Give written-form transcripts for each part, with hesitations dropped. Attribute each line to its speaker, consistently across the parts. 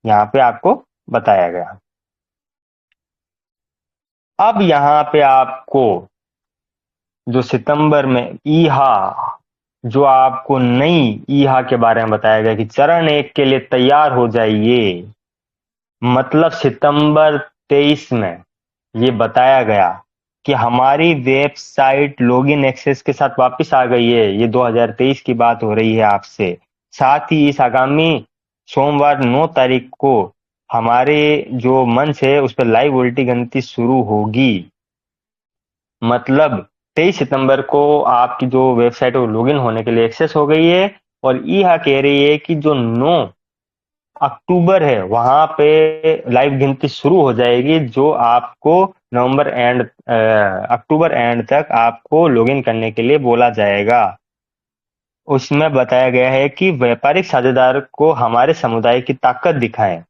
Speaker 1: यहाँ पे आपको बताया गया। अब यहाँ पे आपको जो सितंबर में ईहा, जो आपको नई ईहा के बारे में बताया गया कि चरण 1 के लिए तैयार हो जाइए। मतलब सितंबर 23 में ये बताया गया कि हमारी वेबसाइट लॉगिन एक्सेस के साथ वापस आ गई है। ये 2023 की बात हो रही है आपसे। साथ ही इस आगामी सोमवार 9 तारीख को हमारे जो मंच है उस पर लाइव उल्टी गिनती शुरू होगी। मतलब 23 सितंबर को आपकी जो वेबसाइट है वो लॉगिन होने के लिए एक्सेस हो गई है। और ईहा कह रही है कि जो 9 अक्टूबर है वहां पे लाइव गिनती शुरू हो जाएगी, जो आपको नवंबर एंड अक्टूबर एंड तक आपको लॉगिन करने के लिए बोला जाएगा। उसमें बताया गया है कि व्यापारिक साझेदार को हमारे समुदाय की ताकत दिखाएं।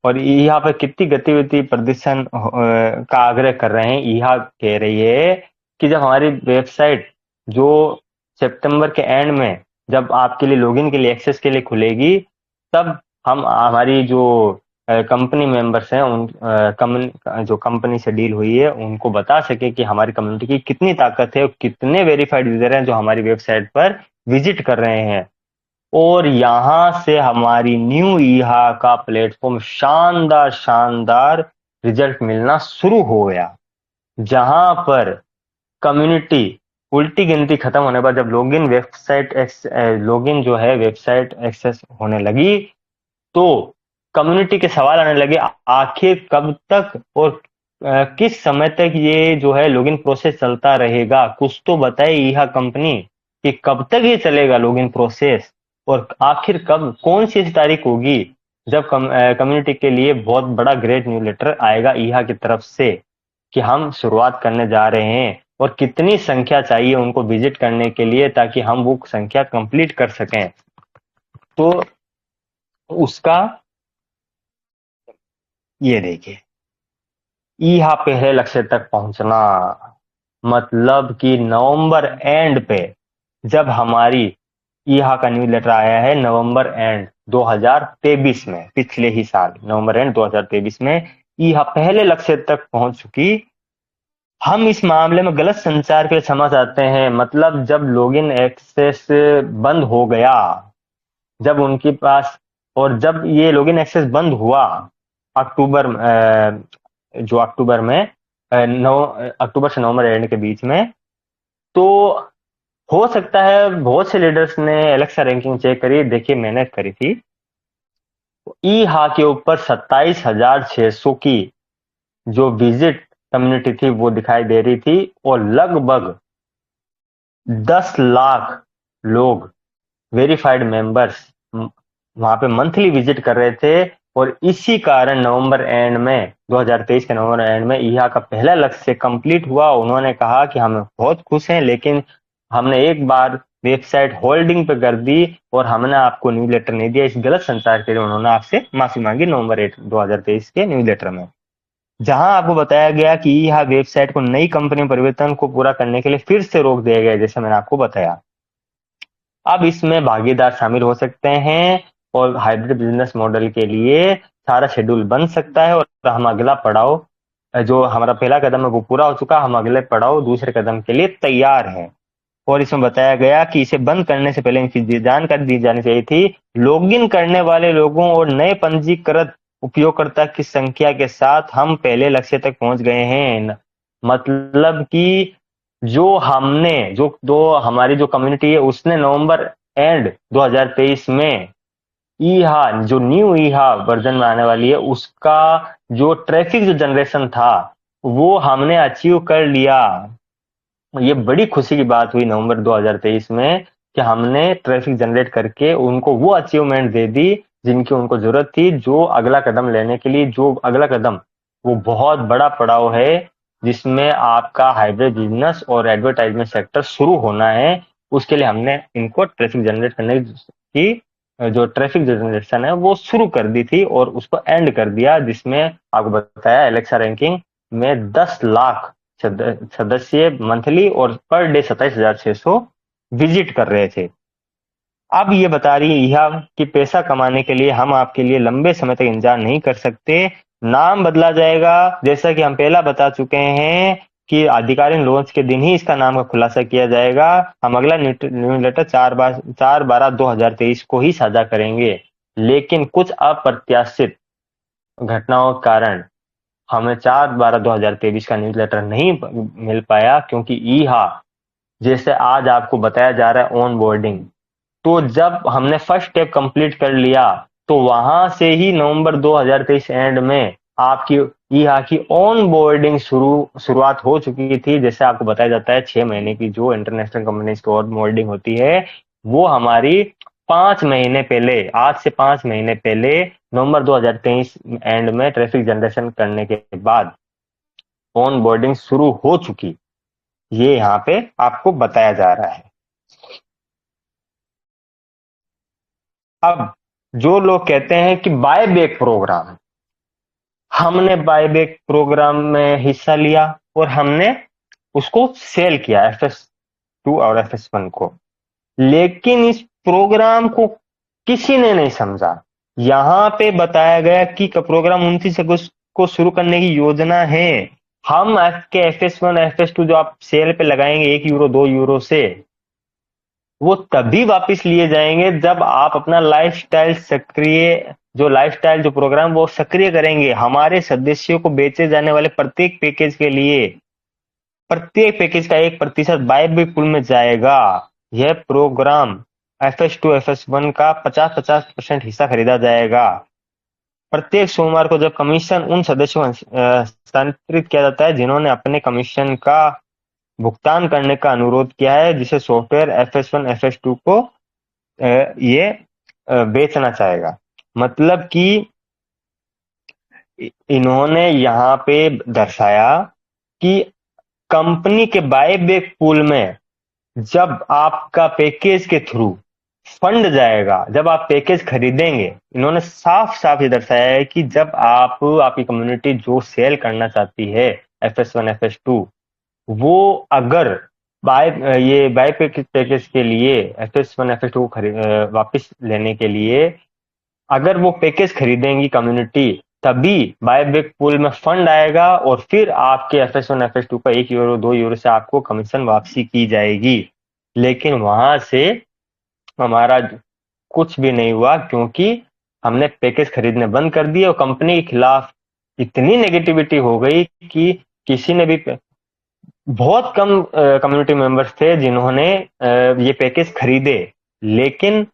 Speaker 1: और यहाँ पे कितनी गतिविधि प्रदर्शन का आग्रह कर रहे हैं। यह कह रही है कि जब हमारी वेबसाइट जो सितंबर के एंड में जब आपके लिए लॉगिन के लिए एक्सेस के लिए खुलेगी, तब हम हमारी जो कंपनी मेंबर्स हैं उन जो कंपनी से डील हुई है उनको बता सके कि हमारी कम्युनिटी की कितनी ताकत है और कितने वेरीफाइड यूजर हैं जो हमारी वेबसाइट पर विजिट कर रहे हैं। और यहां से हमारी न्यू ईहा का प्लेटफॉर्म शानदार शानदार रिजल्ट मिलना शुरू हो गया। जहां पर कम्युनिटी उल्टी गिनती खत्म होने पर जब लॉगिन जो है वेबसाइट एक्सेस होने लगी, तो कम्युनिटी के सवाल आने लगे आखिर कब तक और किस समय तक ये जो है लॉगिन प्रोसेस चलता रहेगा। कुछ तो बताए यह कंपनी कि कब तक ये चलेगा लॉगिन प्रोसेस, और आखिर कब कौन सी ऐसी तारीख होगी जब कम्युनिटी के लिए बहुत बड़ा ग्रेट न्यू लेटर आएगा ईहा की तरफ से कि हम शुरुआत करने जा रहे हैं, और कितनी संख्या चाहिए उनको विजिट करने के लिए ताकि हम वो संख्या कंप्लीट कर सकें। तो उसका ये देखिए, ईहा पहले लक्ष्य तक पहुंचना मतलब कि नवंबर एंड पे जब हमारी ईहा का न्यूज़ लेटर आया है नवंबर एंड 2023 में, पिछले ही साल नवंबर एंड 2023 में ईहा पहले लक्ष्य तक पहुंच चुकी। हम इस मामले में गलत संचार के लिए क्षमा चाहते हैं। मतलब जब लॉगिन एक्सेस बंद हो गया, जब उनके पास, और जब ये लॉगिन एक्सेस बंद हुआ अक्टूबर जो अक्टूबर में नौ अक्टूबर से नवंबर एंड के बीच में, तो हो सकता है बहुत से लीडर्स ने एलेक्सा रैंकिंग चेक करी। देखिए मैंने करी थी, ई हा के ऊपर 27,600 की जो विजिट कम्युनिटी थी वो दिखाई दे रही थी, और लगभग 10 लाख लोग वेरीफाइड मेंबर्स वहां पे मंथली विजिट कर रहे थे। और इसी कारण नवंबर एंड में 2023 के नवंबर एंड में ईहा का पहला लक्ष्य कंप्लीट हुआ। उन्होंने कहा कि हम बहुत खुश हैं, लेकिन हमने एक बार वेबसाइट होल्डिंग पे कर दी और हमने आपको न्यूज़ लेटर नहीं दिया। इस गलत संचार के लिए उन्होंने आपसे माफी मांगी नवंबर 8 2023 के न्यूज़ लेटर में, जहां आपको बताया गया कि यह वेबसाइट को नई कंपनी परिवर्तन को पूरा करने के लिए फिर से रोक दिया गया, जैसे मैंने आपको बताया। अब इसमें भागीदार शामिल हो सकते हैं और हाइब्रिड बिजनेस मॉडल के लिए सारा शेड्यूल बन सकता है। और हम अगला पड़ाव, जो हमारा पहला कदम है वो पूरा हो चुका, हम अगले पड़ाव दूसरे कदम के लिए तैयार हैं। और इसमें बताया गया कि इसे बंद करने से पहले इनकी जानकारी दी जानी चाहिए थी। लॉगिन करने वाले लोगों और नए पंजीकृत उपयोगकर्ता की संख्या के साथ हम पहले लक्ष्य तक पहुंच गए हैं। मतलब कि जो हमने जो हमारी जो कम्युनिटी है उसने नवंबर एंड 2023 में ईहा जो न्यू ईहा वर्जन में आने वाली है उसका जो ट्रैफिक जो जनरेशन था वो हमने अचीव कर लिया। ये बड़ी खुशी की बात हुई नवंबर 2023 में कि हमने ट्रैफिक जनरेट करके उनको वो अचीवमेंट दे दी जिनकी उनको जरूरत थी। जो अगला कदम लेने के लिए, जो अगला कदम वो बहुत बड़ा पड़ाव है जिसमें आपका हाइब्रिड बिजनेस और एडवर्टाइजमेंट सेक्टर शुरू होना है। उसके लिए हमने इनको ट्रैफिक जनरेट करने की जो ट्रैफिक जनरेशन है वो शुरू कर दी थी और उसको एंड कर दिया, जिसमें आपको बताया एलेक्सा रैंकिंग में 10 लाख सदस्य मंथली और पर डे 27,600 विजिट कर रहे थे। अब ये बता रही है यह कि पैसा कमाने के लिए हम आपके लिए लंबे समय तक इंतजार नहीं कर सकते, नाम बदला जाएगा। जैसा कि हम पहला बता चुके हैं कि आधिकारिक लॉन्च के दिन ही इसका नाम का खुलासा किया जाएगा। हम अगला न्यूज़लेटर 4/12/2023 को ही साझा करेंगे, लेकिन कुछ अप्रत्याशित घटनाओं के कारण हमें 4/12/2023 का न्यूज़लेटर नहीं मिल पाया, क्योंकि ईहा जैसे आज आपको बताया जा रहा है ऑन बोर्डिंग, तो जब हमने फर्स्ट स्टेप कंप्लीट कर लिया तो वहां से ही नवंबर 2023 एंड में आपकी यहाँ की ऑन बोर्डिंग शुरुआत हो चुकी थी। जैसे आपको बताया जाता है 6 महीने की जो इंटरनेशनल कंपनीज की ऑन बोर्डिंग होती है, वो हमारी 5 महीने पहले, आज से 5 महीने पहले नवंबर 2023 एंड में ट्रैफिक जनरेशन करने के बाद ऑन बोर्डिंग शुरू हो चुकी, ये यहाँ पे आपको बताया जा रहा है। अब जो लोग कहते हैं कि बायबैक प्रोग्राम, हमने बायबैक प्रोग्राम में हिस्सा लिया और हमने उसको सेल किया FS2 और FS1 को, लेकिन इस प्रोग्राम को किसी ने नहीं समझा। यहाँ पे बताया गया कि प्रोग्राम 29 अगस्त को शुरू करने की योजना है। हम आपके FS1 FS2 जो आप सेल पे लगाएंगे 1 यूरो 2 यूरो से, वो तभी वापस लिए जाएंगे जब आप अपना लाइफस्टाइल सक्रिय जो प्रोग्राम वो सक्रिय करेंगे। हमारे सदस्यों को बेचे जाने वाले प्रत्येक पैकेज के लिए प्रत्येक पैकेज का 1% बायबैक पूल में जाएगा। यह प्रोग्राम FS2 FS1 का 50-50% हिस्सा खरीदा जाएगा। प्रत्येक सोमवार को जब कमीशन उन सदस्यों को हस्तांतरित किया जाता है जिन्होंने अपने कमीशन का भुगतान करने का अनुरोध किया है, जिसे सॉफ्टवेयर FS1 FS2 को ये बेचना चाहेगा। मतलब कि इन्होंने यहाँ पे दर्शाया कि कंपनी के बायबैक पूल में जब आपका पैकेज के थ्रू फंड जाएगा, जब आप पैकेज खरीदेंगे, इन्होंने साफ साफ ये दर्शाया है कि जब आपकी कम्युनिटी जो सेल करना चाहती है FS1 FS2, वो अगर बाय पैकेज के लिए FS1 FS2 को वापस लेने के लिए अगर वो पैकेज खरीदेंगी कम्युनिटी, तभी बायबैक पूल में फंड आएगा और फिर आपके FS1 FS2 का 1 यूरो 2 यूरो से आपको कमीशन वापसी की जाएगी। लेकिन वहां से हमारा कुछ भी नहीं हुआ, क्योंकि हमने पैकेज खरीदने बंद कर दिए और कंपनी के खिलाफ इतनी नेगेटिविटी हो गई कि किसी ने भी बहुत कम कम्युनिटी मेंबर्स थे जिन्होंने ये पैकेज खरीदे। लेकिन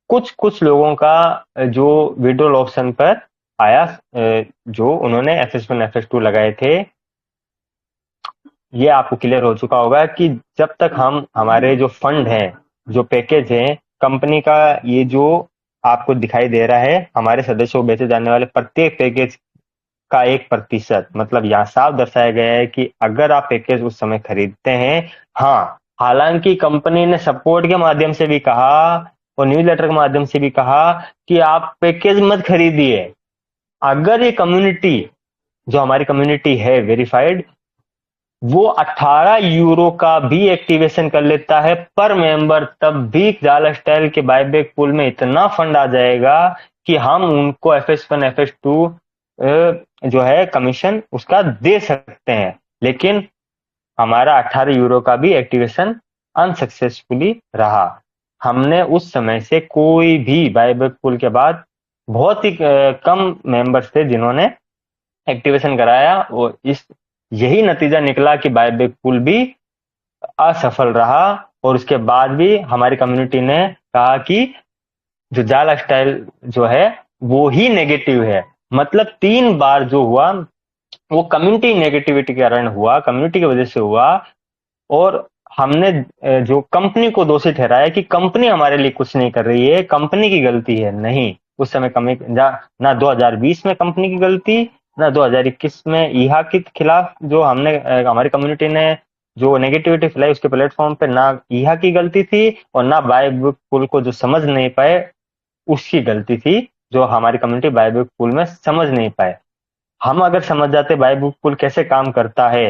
Speaker 1: कुछ कुछ लोगों का जो विड्रॉल ऑप्शन पर आया, जो उन्होंने FS1 FS2 लगाए थे, ये आपको क्लियर हो चुका होगा कि जब तक हम हमारे जो फंड है, जो पैकेज है कंपनी का, ये जो आपको दिखाई दे रहा है हमारे सदस्यों को बेचे जाने वाले प्रत्येक पैकेज का 1%, मतलब यहाँ साफ दर्शाया गया है कि अगर आप पैकेज उस समय खरीदते हैं, हाँ, हालांकि कंपनी ने सपोर्ट के माध्यम से भी कहा और न्यूज़लेटर के माध्यम से भी कहा कि आप पैकेज मत खरीदिए। अगर ये कम्युनिटी, जो हमारी कम्युनिटी है वेरीफाइड, वो 18 यूरो का भी एक्टिवेशन कर लेता है पर मेंबर, तब भी जाल स्टाइल के बायबैक पूल में इतना फंड आ जाएगा कि हम उनको FS1 FS2 जो है कमीशन उसका दे सकते हैं। लेकिन हमारा 18 यूरो का भी एक्टिवेशन अनसक्सेसफुली रहा। हमने उस समय से कोई भी बायबैक पूल के बाद बहुत ही कम मेंबर्स थे जिन्होंने एक्टिवेशन कराया, और इस यही नतीजा निकला कि बायबैक पूल भी असफल रहा। और उसके बाद भी हमारी कम्युनिटी ने कहा कि जो जाल स्टाइल जो है वो ही नेगेटिव है। मतलब 3 बार जो हुआ वो कम्युनिटी नेगेटिविटी के कारण हुआ, कम्युनिटी की वजह से हुआ। और हमने जो कंपनी को दोषी ठहराया कि कंपनी हमारे लिए कुछ नहीं कर रही है, कंपनी की गलती है। नहीं, उस समय ना 2020 में कंपनी की गलती, ना 2021 में ईहा के खिलाफ जो हमने हमारी कम्युनिटी ने जो नेगेटिविटी फैलाई उसके प्लेटफॉर्म पे, ना ईहा की गलती थी और ना बायबैक पूल को जो समझ नहीं पाए उसकी गलती थी, जो हमारी कम्युनिटी बायबैक पूल में समझ नहीं पाए। हम अगर समझ जाते बायबैक पूल कैसे काम करता है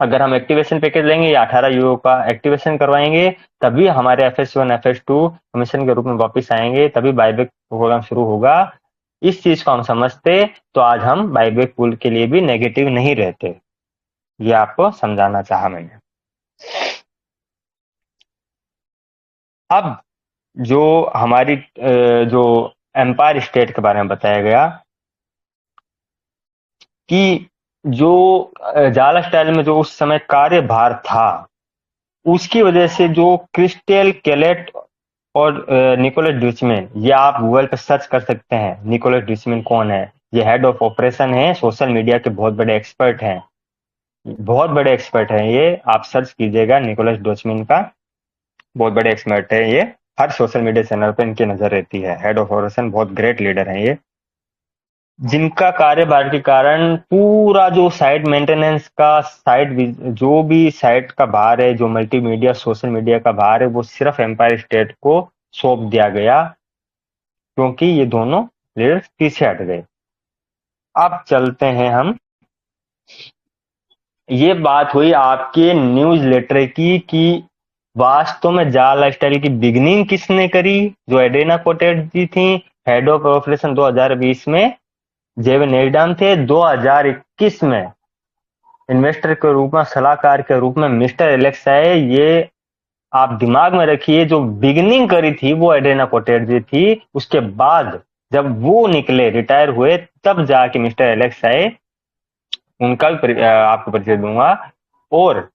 Speaker 1: अगर हम एक्टिवेशन पैकेज लेंगे या 18 यूरो का एक्टिवेशन करवाएंगे, तभी हमारे FS1 FS2 कमीशन के रूप में वापस आएंगे, तभी बायबैक प्रोग्राम शुरू होगा। इस चीज को हम समझते तो आज हम बायबैक पूल के लिए भी नेगेटिव नहीं रहते। ये आपको समझाना चाहा मैंने। अब जो हमारी जो एम्पायर स्टेट के बारे में बताया गया कि जो जाला स्टाइल में जो उस समय कार्यभार था, उसकी वजह से जो क्रिस्टेल कैलेट और निकोलस ड्यूचमैन, ये आप गूगल पे सर्च कर सकते हैं। निकोलस ड्यूचमैन कौन है? ये हेड ऑफ ऑपरेशन है, सोशल मीडिया के बहुत बड़े एक्सपर्ट हैं, बहुत बड़े एक्सपर्ट हैं ये। आप सर्च कीजिएगा निकोलस ड्यूचमैन का, बहुत बड़े एक्सपर्ट है ये। हर सोशल मीडिया चैनल पे इनकी नजर रहती है। हेड ऑफ ऑपरेशन, बहुत ग्रेट लीडर हैं ये, जिनका कार्यभार के कारण पूरा जो साइट मेंटेनेंस का, साइट जो भी साइट का भार है, जो मल्टीमीडिया सोशल मीडिया का भार है, वो सिर्फ एम्पायर स्टेट को सौंप दिया गया, क्योंकि ये दोनों लीडर्स पीछे हट गए। अब चलते हैं हम, ये बात हुई आपके न्यूज लेटर की कि वास्तव में जाला स्टाइल की बिगनिंग किसने करी? जो एडेना कोटेड जी थी, हेड ऑफ ऑपरेशन 2020 में जेविन नेगडाम थे, 2021 में इन्वेस्टर के रूप में, सलाहकार के रूप में मिस्टर एलेक्स आए। ये आप दिमाग में रखिए, जो बिगिनिंग करी थी वो एडेना कोटेड जी थी। उसके बाद जब वो निकले, रिटायर हुए, तब जाके मिस्टर एलेक्स आए। उनका भी आपको परिचय दूंगा। और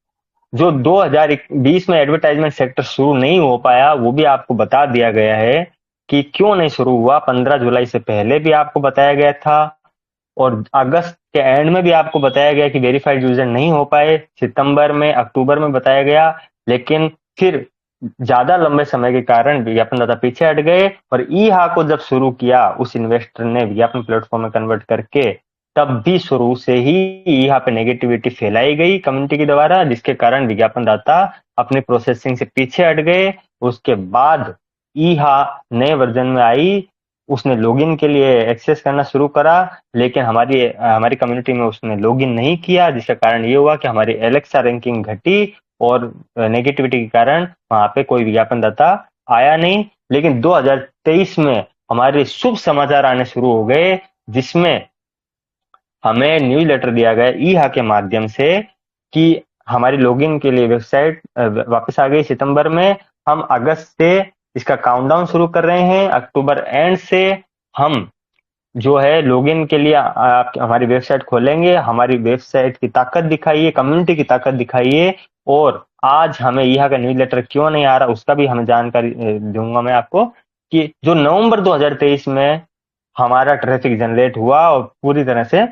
Speaker 1: जो 2020 में एडवर्टाइजमेंट सेक्टर शुरू नहीं हो पाया, वो भी आपको बता दिया गया है कि क्यों नहीं शुरू हुआ। 15 जुलाई से पहले भी आपको बताया गया था, और अगस्त के एंड में भी आपको बताया गया कि वेरीफाइड यूजर नहीं हो पाए। सितंबर में, अक्टूबर में बताया गया, लेकिन फिर ज्यादा लंबे समय के कारण विज्ञापनदाता पीछे हट गए। और ई हा को जब शुरू किया, उस इन्वेस्टर ने विज्ञापन प्लेटफॉर्म में कन्वर्ट करके, तब भी शुरू से ही यहाँ पे नेगेटिविटी फैलाई गई कम्युनिटी के द्वारा, जिसके कारण विज्ञापनदाता अपने प्रोसेसिंग से पीछे हट गए। उसके बाद ईहा नए वर्जन में आई, उसने लॉगिन के लिए एक्सेस करना शुरू करा, लेकिन हमारी हमारी कम्युनिटी में उसने लॉगिन नहीं किया, जिसका कारण ये हुआ कि हमारी एलेक्सा रैंकिंग घटी और नेगेटिविटी के कारण वहां पे कोई विज्ञापनदाता आया नहीं। लेकिन 2023 में हमारे शुभ समाचार आने शुरू हो गए, जिसमें हमें न्यूज लेटर दिया गया ईहा के माध्यम से कि हमारी लॉगिन के लिए वेबसाइट वापस आ गई सितंबर में। हम अगस्त से इसका काउंटडाउन शुरू कर रहे हैं। अक्टूबर एंड से हम जो है लॉगिन के लिए आप हमारी वेबसाइट खोलेंगे। हमारी वेबसाइट की ताकत दिखाइए, कम्युनिटी की ताकत दिखाइए। और आज हमें यहाँ का न्यूज लेटर क्यों नहीं आ रहा, उसका भी हमें जानकारी दूंगा मैं आपको, कि जो नवंबर 2023 में हमारा ट्रैफिक जनरेट हुआ और पूरी तरह से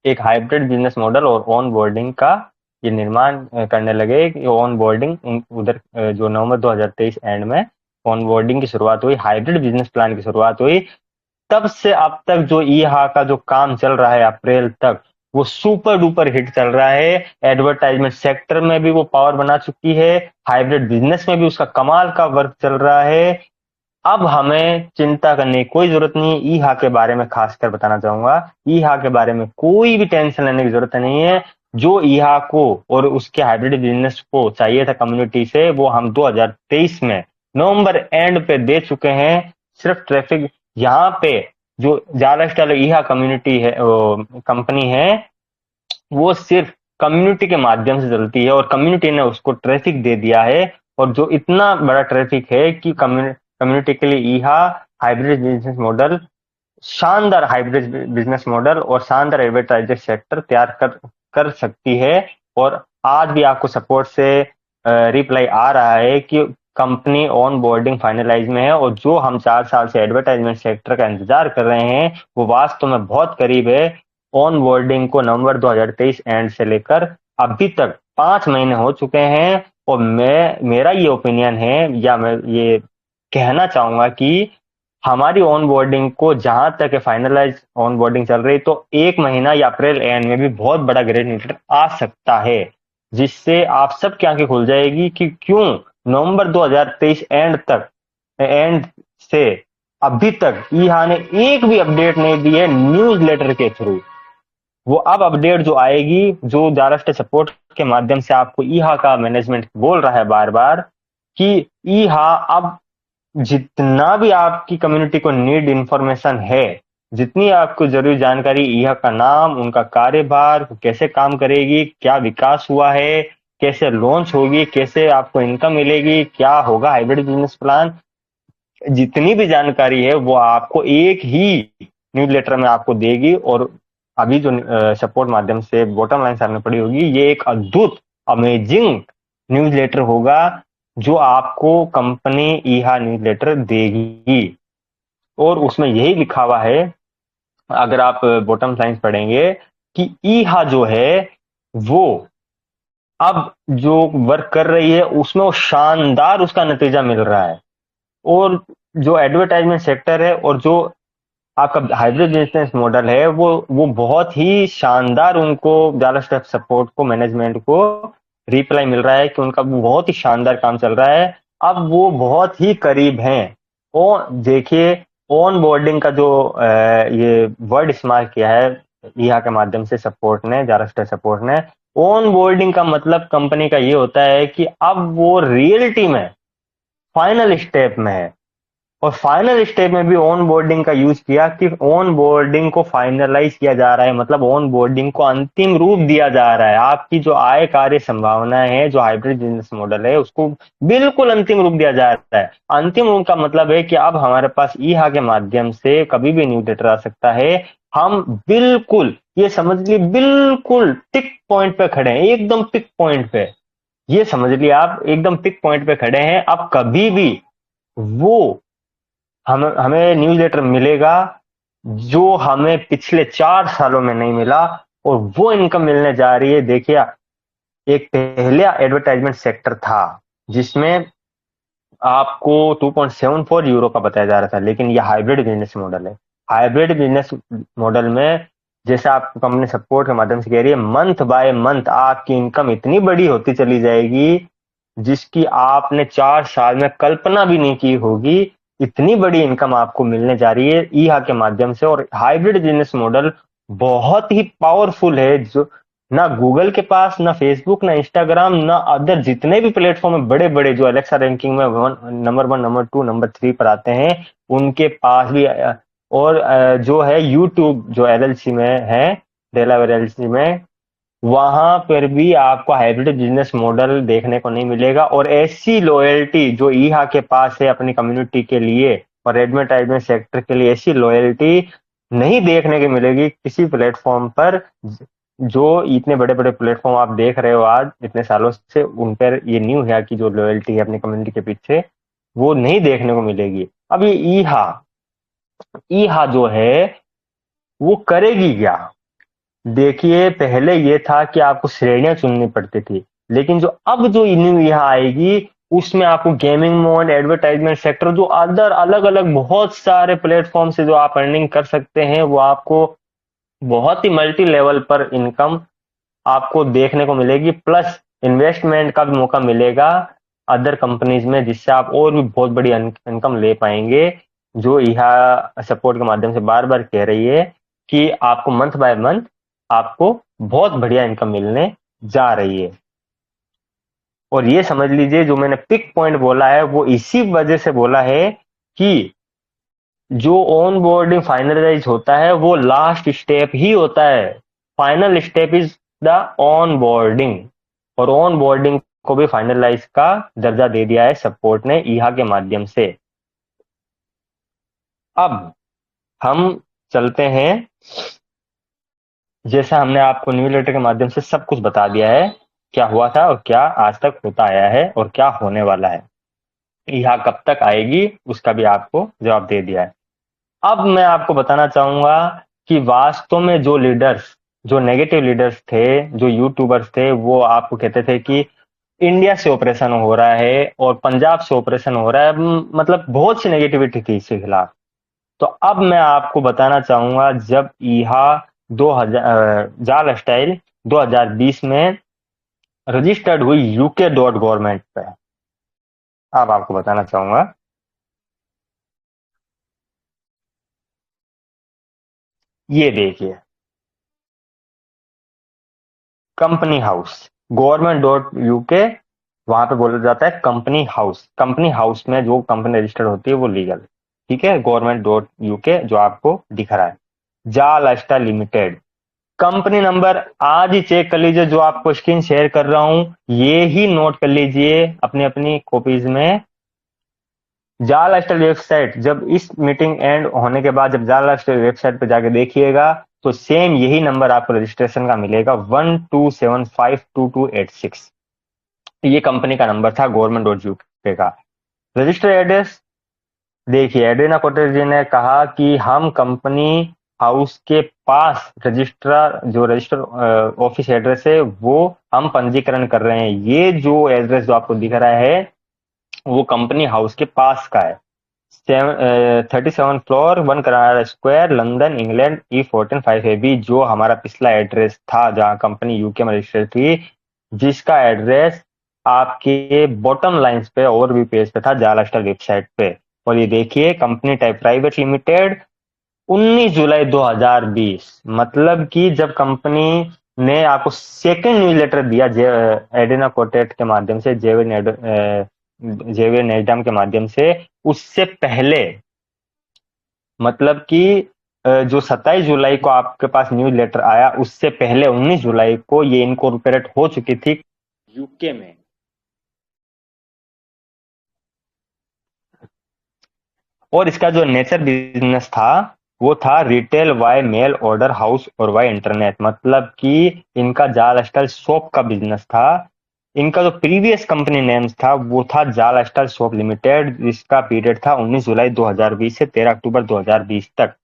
Speaker 1: एक हाइब्रिड बिजनेस मॉडल और ऑन बोर्डिंग का ये निर्माण करने लगे। कि ऑन बोर्डिंग उधर जो नवंबर 2023 एंड में ऑन बोर्डिंग की शुरुआत हुई, हाइब्रिड बिजनेस प्लान की शुरुआत हुई, तब से अब तक जो ईहा का जो काम चल रहा है अप्रैल तक, वो सुपर डुपर हिट चल रहा है। एडवर्टाइजमेंट सेक्टर में भी वो पावर बना चुकी है, हाइब्रिड बिजनेस में भी उसका कमाल का वर्क चल रहा है। अब हमें चिंता करने की कोई जरूरत नहीं है। ईहा के बारे में खासकर बताना चाहूंगा, ईहा के बारे में कोई भी टेंशन लेने की जरूरत नहीं है। जो ईहा को और उसके हाइब्रिड बिजनेस को चाहिए था कम्युनिटी से, वो हम 2023 में नवंबर एंड पे दे चुके हैं। सिर्फ ट्रैफिक यहाँ पे जो जाला स्टाइल ईहा कम्युनिटी है, कंपनी है, वो सिर्फ कम्युनिटी के माध्यम से चलती है, और कम्युनिटी ने उसको ट्रैफिक दे दिया है। और जो इतना बड़ा ट्रैफिक है कि कम्युनिटी के लिए ईहा हाइब्रिड बिजनेस मॉडल, शानदार हाइब्रिड बिजनेस मॉडल और शानदार एडवर्टाइजर सेक्टर तैयार कर कर सकती है। और आज भी आपको सपोर्ट से रिप्लाई आ रहा है कि कंपनी ऑन बोर्डिंग फाइनलाइज में है, और जो हम 4 साल से एडवर्टाइजमेंट सेक्टर का इंतजार कर रहे हैं, वो वास्तव में बहुत करीब है। ऑन बोर्डिंग को नवंबर 2023 एंड से लेकर अभी तक 5 महीने हो चुके हैं। और मेरा ये ओपिनियन है, या मैं ये कहना चाहूंगा कि हमारी ऑन बोर्डिंग को जहां तक फाइनलाइज ऑन बोर्डिंग चल रही, तो 1 महीना या अप्रैल एंड में भी बहुत बड़ा ग्रेड मीटर आ सकता है, जिससे आप सबकी आंखें खुल जाएगी कि क्यों नवंबर 2023 एंड से अभी तक ईहा ने एक भी अपडेट नहीं दी है न्यूज लेटर के थ्रू। वो अब अपडेट जो आएगी, जो जावास्क्रिप्ट सपोर्ट के माध्यम से आपको ईहा का मैनेजमेंट बोल रहा है बार बार कि ईहा अब जितना भी आपकी कम्युनिटी को नीड इंफॉर्मेशन है, जितनी आपको जरूरी जानकारी, ईहा का नाम, उनका कार्यभार, कैसे काम करेगी, क्या विकास हुआ है, कैसे लॉन्च होगी, कैसे आपको इनकम मिलेगी, क्या होगा हाइब्रिड बिजनेस प्लान, जितनी भी जानकारी है वो आपको एक ही न्यूज़लेटर में आपको देगी। और अभी जो सपोर्ट माध्यम से बॉटम लाइन सामने पड़ी होगी, ये एक अद्भुत अमेजिंग न्यूज़लेटर होगा जो आपको कंपनी ईहा न्यूज़लेटर देगी। और उसमें यही लिखा हुआ है, अगर आप बॉटम लाइन पढ़ेंगे, कि ईहा जो है वो अब जो वर्क कर रही है उसमें वो शानदार उसका नतीजा मिल रहा है। और जो एडवर्टाइजमेंट सेक्टर है और जो आपका हाइब्रिड बिजनेस मॉडल है, वो बहुत ही शानदार, उनको जावास्क्रिप्ट सपोर्ट को, मैनेजमेंट को रिप्लाई मिल रहा है कि उनका बहुत ही शानदार काम चल रहा है। अब वो बहुत ही करीब हैं। और देखिए, ऑन बोर्डिंग का जो ये वर्ड इस्तेमाल किया है ईहा के माध्यम से सपोर्ट ने, जावास्क्रिप्ट सपोर्ट ने, ऑन बोर्डिंग का मतलब कंपनी का ये होता है कि अब वो रियलिटी में फाइनल स्टेप में है। और फाइनल स्टेप में भी ऑन बोर्डिंग का यूज किया कि ऑन बोर्डिंग को फाइनलाइज किया जा रहा है, मतलब ऑन बोर्डिंग को अंतिम रूप दिया जा रहा है। आपकी जो आय कार्य संभावनाएं है, जो हाइब्रिड बिजनेस मॉडल है, उसको बिल्कुल अंतिम रूप दिया जा रहा है। अंतिम रूप का मतलब है कि अब हमारे पास ईहा के माध्यम से कभी भी न्यूज लेटर आ सकता है। हम बिल्कुल, ये समझ लिए, बिल्कुल पिक पॉइंट पे खड़े हैं, एकदम पिक पॉइंट पे। ये समझ लिए आप एकदम पिक पॉइंट पे खड़े हैं। अब कभी भी वो हमें हमें न्यूज़लेटर मिलेगा जो हमें पिछले 4 सालों में नहीं मिला। और वो इनकम मिलने जा रही है। देखिए, एक पहले एडवर्टाइजमेंट सेक्टर था जिसमें आपको 2.74 यूरो का बताया जा रहा था, लेकिन ये हाइब्रिड बिजनेस मॉडल है। हाइब्रिड बिजनेस मॉडल में, जैसे आपको कंपनी सपोर्ट के माध्यम से कह रही है, मंथ बाय मंथ आपकी इनकम इतनी बड़ी होती चली जाएगी जिसकी आपने 4 साल में कल्पना भी नहीं की होगी। इतनी बड़ी इनकम आपको मिलने जा रही है ईहा के माध्यम से। और हाइब्रिड बिजनेस मॉडल बहुत ही पावरफुल है, जो ना गूगल के पास, ना फेसबुक, ना इंस्टाग्राम, ना अदर जितने भी प्लेटफॉर्म है बड़े बड़े, जो अलेक्सा रैंकिंग में नंबर 1, नंबर 2, नंबर 3 पर आते हैं, उनके पास भी। और जो है यूट्यूब, जो एलएलसी में है, डेलावेर एलएलसी में, वहां पर भी आपको हाइब्रिड बिजनेस मॉडल देखने को नहीं मिलेगा। और ऐसी लॉयल्टी जो ईहा के पास है अपनी कम्युनिटी के लिए और एडवर्टाइजमेंट सेक्टर के लिए, ऐसी लॉयल्टी नहीं देखने की मिलेगी किसी प्लेटफॉर्म पर। जो इतने बड़े बड़े प्लेटफॉर्म आप देख रहे हो आज इतने सालों से, उन पर ये न्यू है कि जो लॉयल्टी है अपनी कम्युनिटी के पीछे, वो नहीं देखने को मिलेगी। अब ये ईहा ईहा जो है वो करेगी क्या? देखिए, पहले ये था कि आपको श्रेणियां चुननी पड़ती थी, लेकिन जो अब जो न्यू यहाँ आएगी, उसमें आपको गेमिंग मोड, एडवर्टाइजमेंट सेक्टर, जो अदर अलग अलग बहुत सारे प्लेटफॉर्म से जो आप अर्निंग कर सकते हैं, वो आपको बहुत ही मल्टी लेवल पर इनकम आपको देखने को मिलेगी। प्लस इन्वेस्टमेंट का भी मौका मिलेगा अदर कंपनीज में, जिससे आप और भी बहुत बड़ी इनकम ले पाएंगे। जो यह सपोर्ट के माध्यम से बार बार कह रही है कि आपको मंथ बाय मंथ आपको बहुत बढ़िया इनकम मिलने जा रही है। और ये समझ लीजिए, जो मैंने पिक पॉइंट बोला है वो इसी वजह से बोला है कि जो ऑन बोर्डिंग फाइनलाइज होता है वो लास्ट स्टेप ही होता है। Final step is the on boarding. और ऑन बोर्डिंग को भी फाइनलाइज का दर्जा दे दिया है सपोर्ट ने ईहा के माध्यम से। अब हम चलते हैं, जैसा हमने आपको न्यूज़लेटर के माध्यम से सब कुछ बता दिया है, क्या हुआ था और क्या आज तक होता आया है और क्या होने वाला है, ईहा कब तक आएगी उसका भी आपको जवाब दे दिया है। अब मैं आपको बताना चाहूंगा कि वास्तव में जो लीडर्स, जो नेगेटिव लीडर्स थे, जो यूट्यूबर्स थे, वो आपको कहते थे कि इंडिया से ऑपरेशन हो रहा है और पंजाब से ऑपरेशन हो रहा है, मतलब बहुत सी नेगेटिविटी थी इसके खिलाफ। तो अब मैं आपको बताना चाहूंगा, जब ईहा 2000 जाल स्टाइल 2020 में रजिस्टर्ड हुई यूके डॉट गवर्नमेंट पे, अब आपको बताना चाहूंगा। ये देखिए, कंपनी हाउस, government.uk, वहां पे बोला जाता है कंपनी हाउस। कंपनी हाउस में जो कंपनी रजिस्टर्ड होती है वो लीगल, ठीक है। government.uk जो आपको दिख रहा है। जाल लाइफस्टाइल लिमिटेड, कंपनी नंबर आज ही चेक कर लीजिए, जो आपको स्क्रीन शेयर कर रहा हूं ये ही नोट कर लीजिए अपनी अपनी कॉपीज में। जाल लाइफस्टाइल वेबसाइट, जब इस मीटिंग एंड होने के बाद जब जाल लाइफस्टाइल वेबसाइट पे जाके देखिएगा तो सेम यही नंबर आपको रजिस्ट्रेशन का मिलेगा, 12752286। ये कंपनी का नंबर था government.uk का। रजिस्टर एड्रेस देखिए, एड्रीना कोटेज जी ने कहा कि हम कंपनी हाउस के पास रजिस्ट्रार जो रजिस्टर ऑफिस एड्रेस है वो हम पंजीकरण कर रहे हैं। ये जो एड्रेस जो आपको दिख रहा है वो कंपनी हाउस के पास का है। 37 floor 1 Canada square London England E145AB, जो हमारा पिछला एड्रेस था जहां कंपनी यूके में रजिस्टर्ड थी, जिसका एड्रेस आपके बॉटम लाइंस पे और भी पेज पे था जाला स्टार वेबसाइट पे। और ये देखिए कंपनी टाइप प्राइवेट लिमिटेड, 19 जुलाई 2020, मतलब कि जब कंपनी ने आपको सेकंड न्यूज लेटर दिया एडिना कोटेट के माध्यम से, जेवियर नेडम के माध्यम से, उससे पहले, मतलब कि जो 27 जुलाई को आपके पास न्यूज लेटर आया उससे पहले 19 जुलाई को ये इनकॉर्पोरेट हो चुकी थी यूके में। और इसका जो नेचर बिजनेस था वो था retail via mail order house और वाई इंटरनेट, मतलब कि इनका जाल स्टाइल शॉप का बिजनेस था। इनका जो प्रीवियस कंपनी नेम था वो था जाल स्टाइल शॉप लिमिटेड, जिसका पीरियड था 19 जुलाई 2020 से 13 अक्टूबर 2020 तक।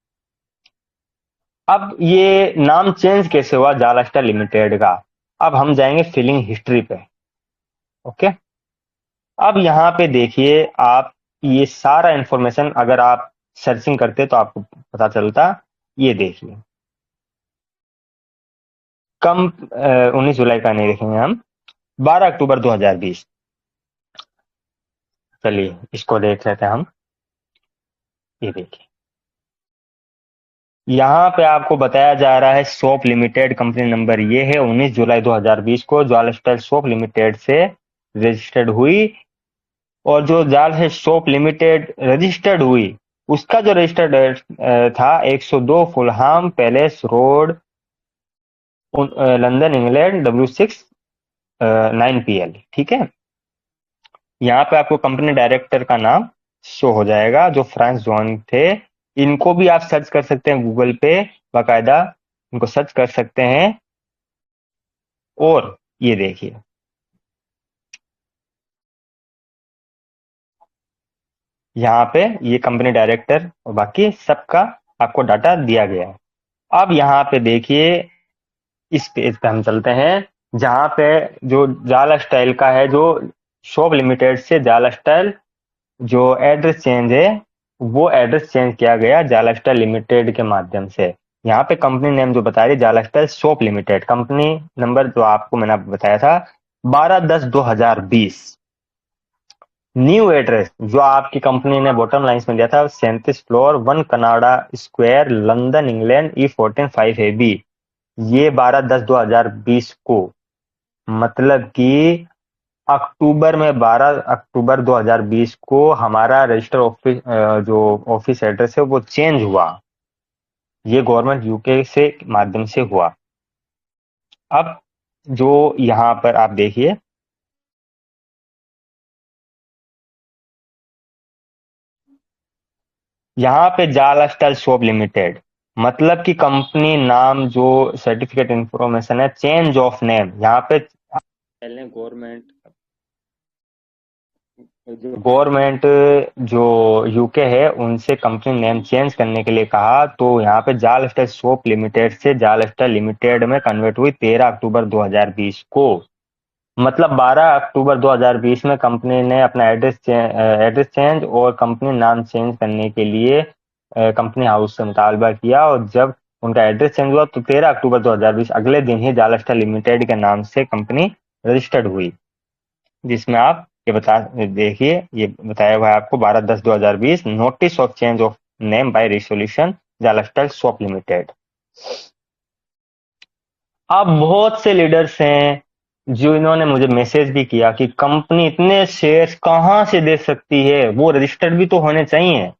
Speaker 1: अब ये नाम चेंज कैसे हुआ जाल स्टाइल लिमिटेड का, अब हम जाएंगे फिलिंग हिस्ट्री पे। ओके, अब यहाँ पे देखिए आप, ये सारा इंफॉर्मेशन अगर आप सर्चिंग करते तो आपको पता चलता। ये देखिए कम 19 जुलाई का नहीं देखेंगे हम, 12 अक्टूबर 2020। चलिए इसको देख लेते हैं हम। ये देखिए यहाँ पे आपको बताया जा रहा है सोप लिमिटेड कंपनी नंबर ये है, 19 जुलाई 2020 को जाल स्टाइल सोप लिमिटेड से रजिस्टर्ड हुई। और जो जाल है सोप लिमिटेड रजिस्टर्ड हुई उसका जो रजिस्टर्ड था 102 Fulham Palace Road, London England W6 9PL, ठीक है। यहाँ पे आपको कंपनी डायरेक्टर का नाम शो हो जाएगा जो फ्रांस जॉन थे। इनको भी आप सर्च कर सकते हैं गूगल पे, बाकायदा इनको सर्च कर सकते हैं। और ये देखिए यहाँ पे ये कंपनी डायरेक्टर और बाकी सबका आपको डाटा दिया गया है। अब यहाँ पे देखिए इस पेज पे हम चलते हैं जहाँ पे जो जाला स्टाइल का है, जो शॉप लिमिटेड से जाला स्टाइल जो एड्रेस चेंज है वो एड्रेस चेंज किया गया जाला स्टाइल लिमिटेड के माध्यम से। यहाँ पे कंपनी नेम जो बता रही जाला style shop limited, company number जो आपको मैंने बताया था 12/10/2020। न्यू एड्रेस जो आपकी कंपनी ने बॉटम लाइंस में दिया था 37 floor 1 Canada square London England E145AB, ये 12/10/2020 को, मतलब कि अक्टूबर में 12 अक्टूबर 2020 को हमारा रजिस्टर ऑफिस जो ऑफिस एड्रेस है वो चेंज हुआ। ये गवर्नमेंट यूके से माध्यम से हुआ। अब जो यहाँ पर आप देखिए यहाँ पे जाला स्टाइल शॉप लिमिटेड, मतलब कि कंपनी नाम जो सर्टिफिकेट इंफॉर्मेशन है चेंज ऑफ नेम, यहाँ पे गवर्नमेंट गवर्नमेंट जो यूके है उनसे कंपनी नेम चेंज करने के लिए कहा, तो यहाँ पे जाल स्टाइल सोप लिमिटेड से जाल स्टाइल लिमिटेड में कन्वर्ट हुई 13 अक्टूबर 2020 को। मतलब 12 अक्टूबर 2020 में कंपनी ने अपना एड्रेस चेंज और कंपनी नाम चेंज करने के लिए कंपनी हाउस से मुतालबा किया, और जब उनका एड्रेस चेंज हुआ तो 13 अक्टूबर 2020 अगले दिन ही जाल स्टाइल लिमिटेड के नाम से कंपनी रजिस्टर्ड हुई, जिसमें आप ये बता देखिए ये बताया हुआ है आपको 12/10/2020 notice of change of name by resolution जालस्टल शॉप लिमिटेड। अब बहुत से लीडर्स हैं जो इन्होंने मुझे मैसेज भी किया कि कंपनी इतने शेयर्स कहाँ से दे सकती है, वो रजिस्टर्ड भी तो होने चाहिए।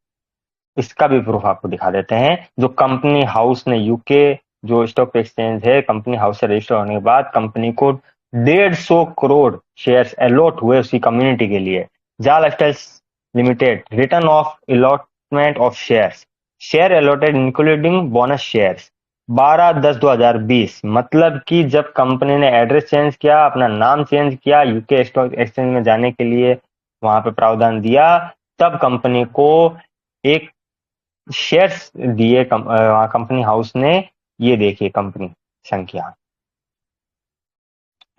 Speaker 1: इसका भी प्रूफ आपको दिखा देते हैं। जो कंपनी हाउस ने यूके जो स्टॉक एक्सचेंज है, कंपनी हाउस से रजिस्टर होने के बाद कंपनी को 150 करोड़ शेयर्स अलॉट हुए उसकी कम्युनिटी के लिए। जाल textiles limited return of allotment of shares, share allotted including bonus shares 12/10/2020, मतलब कि जब कंपनी ने एड्रेस चेंज किया, अपना नाम चेंज किया, यूके स्टॉक एक्सचेंज में जाने के लिए वहां पे प्रावधान दिया, तब कंपनी को एक शेयर्स दिए कंपनी हाउस ने। ये देखिए कंपनी संख्या,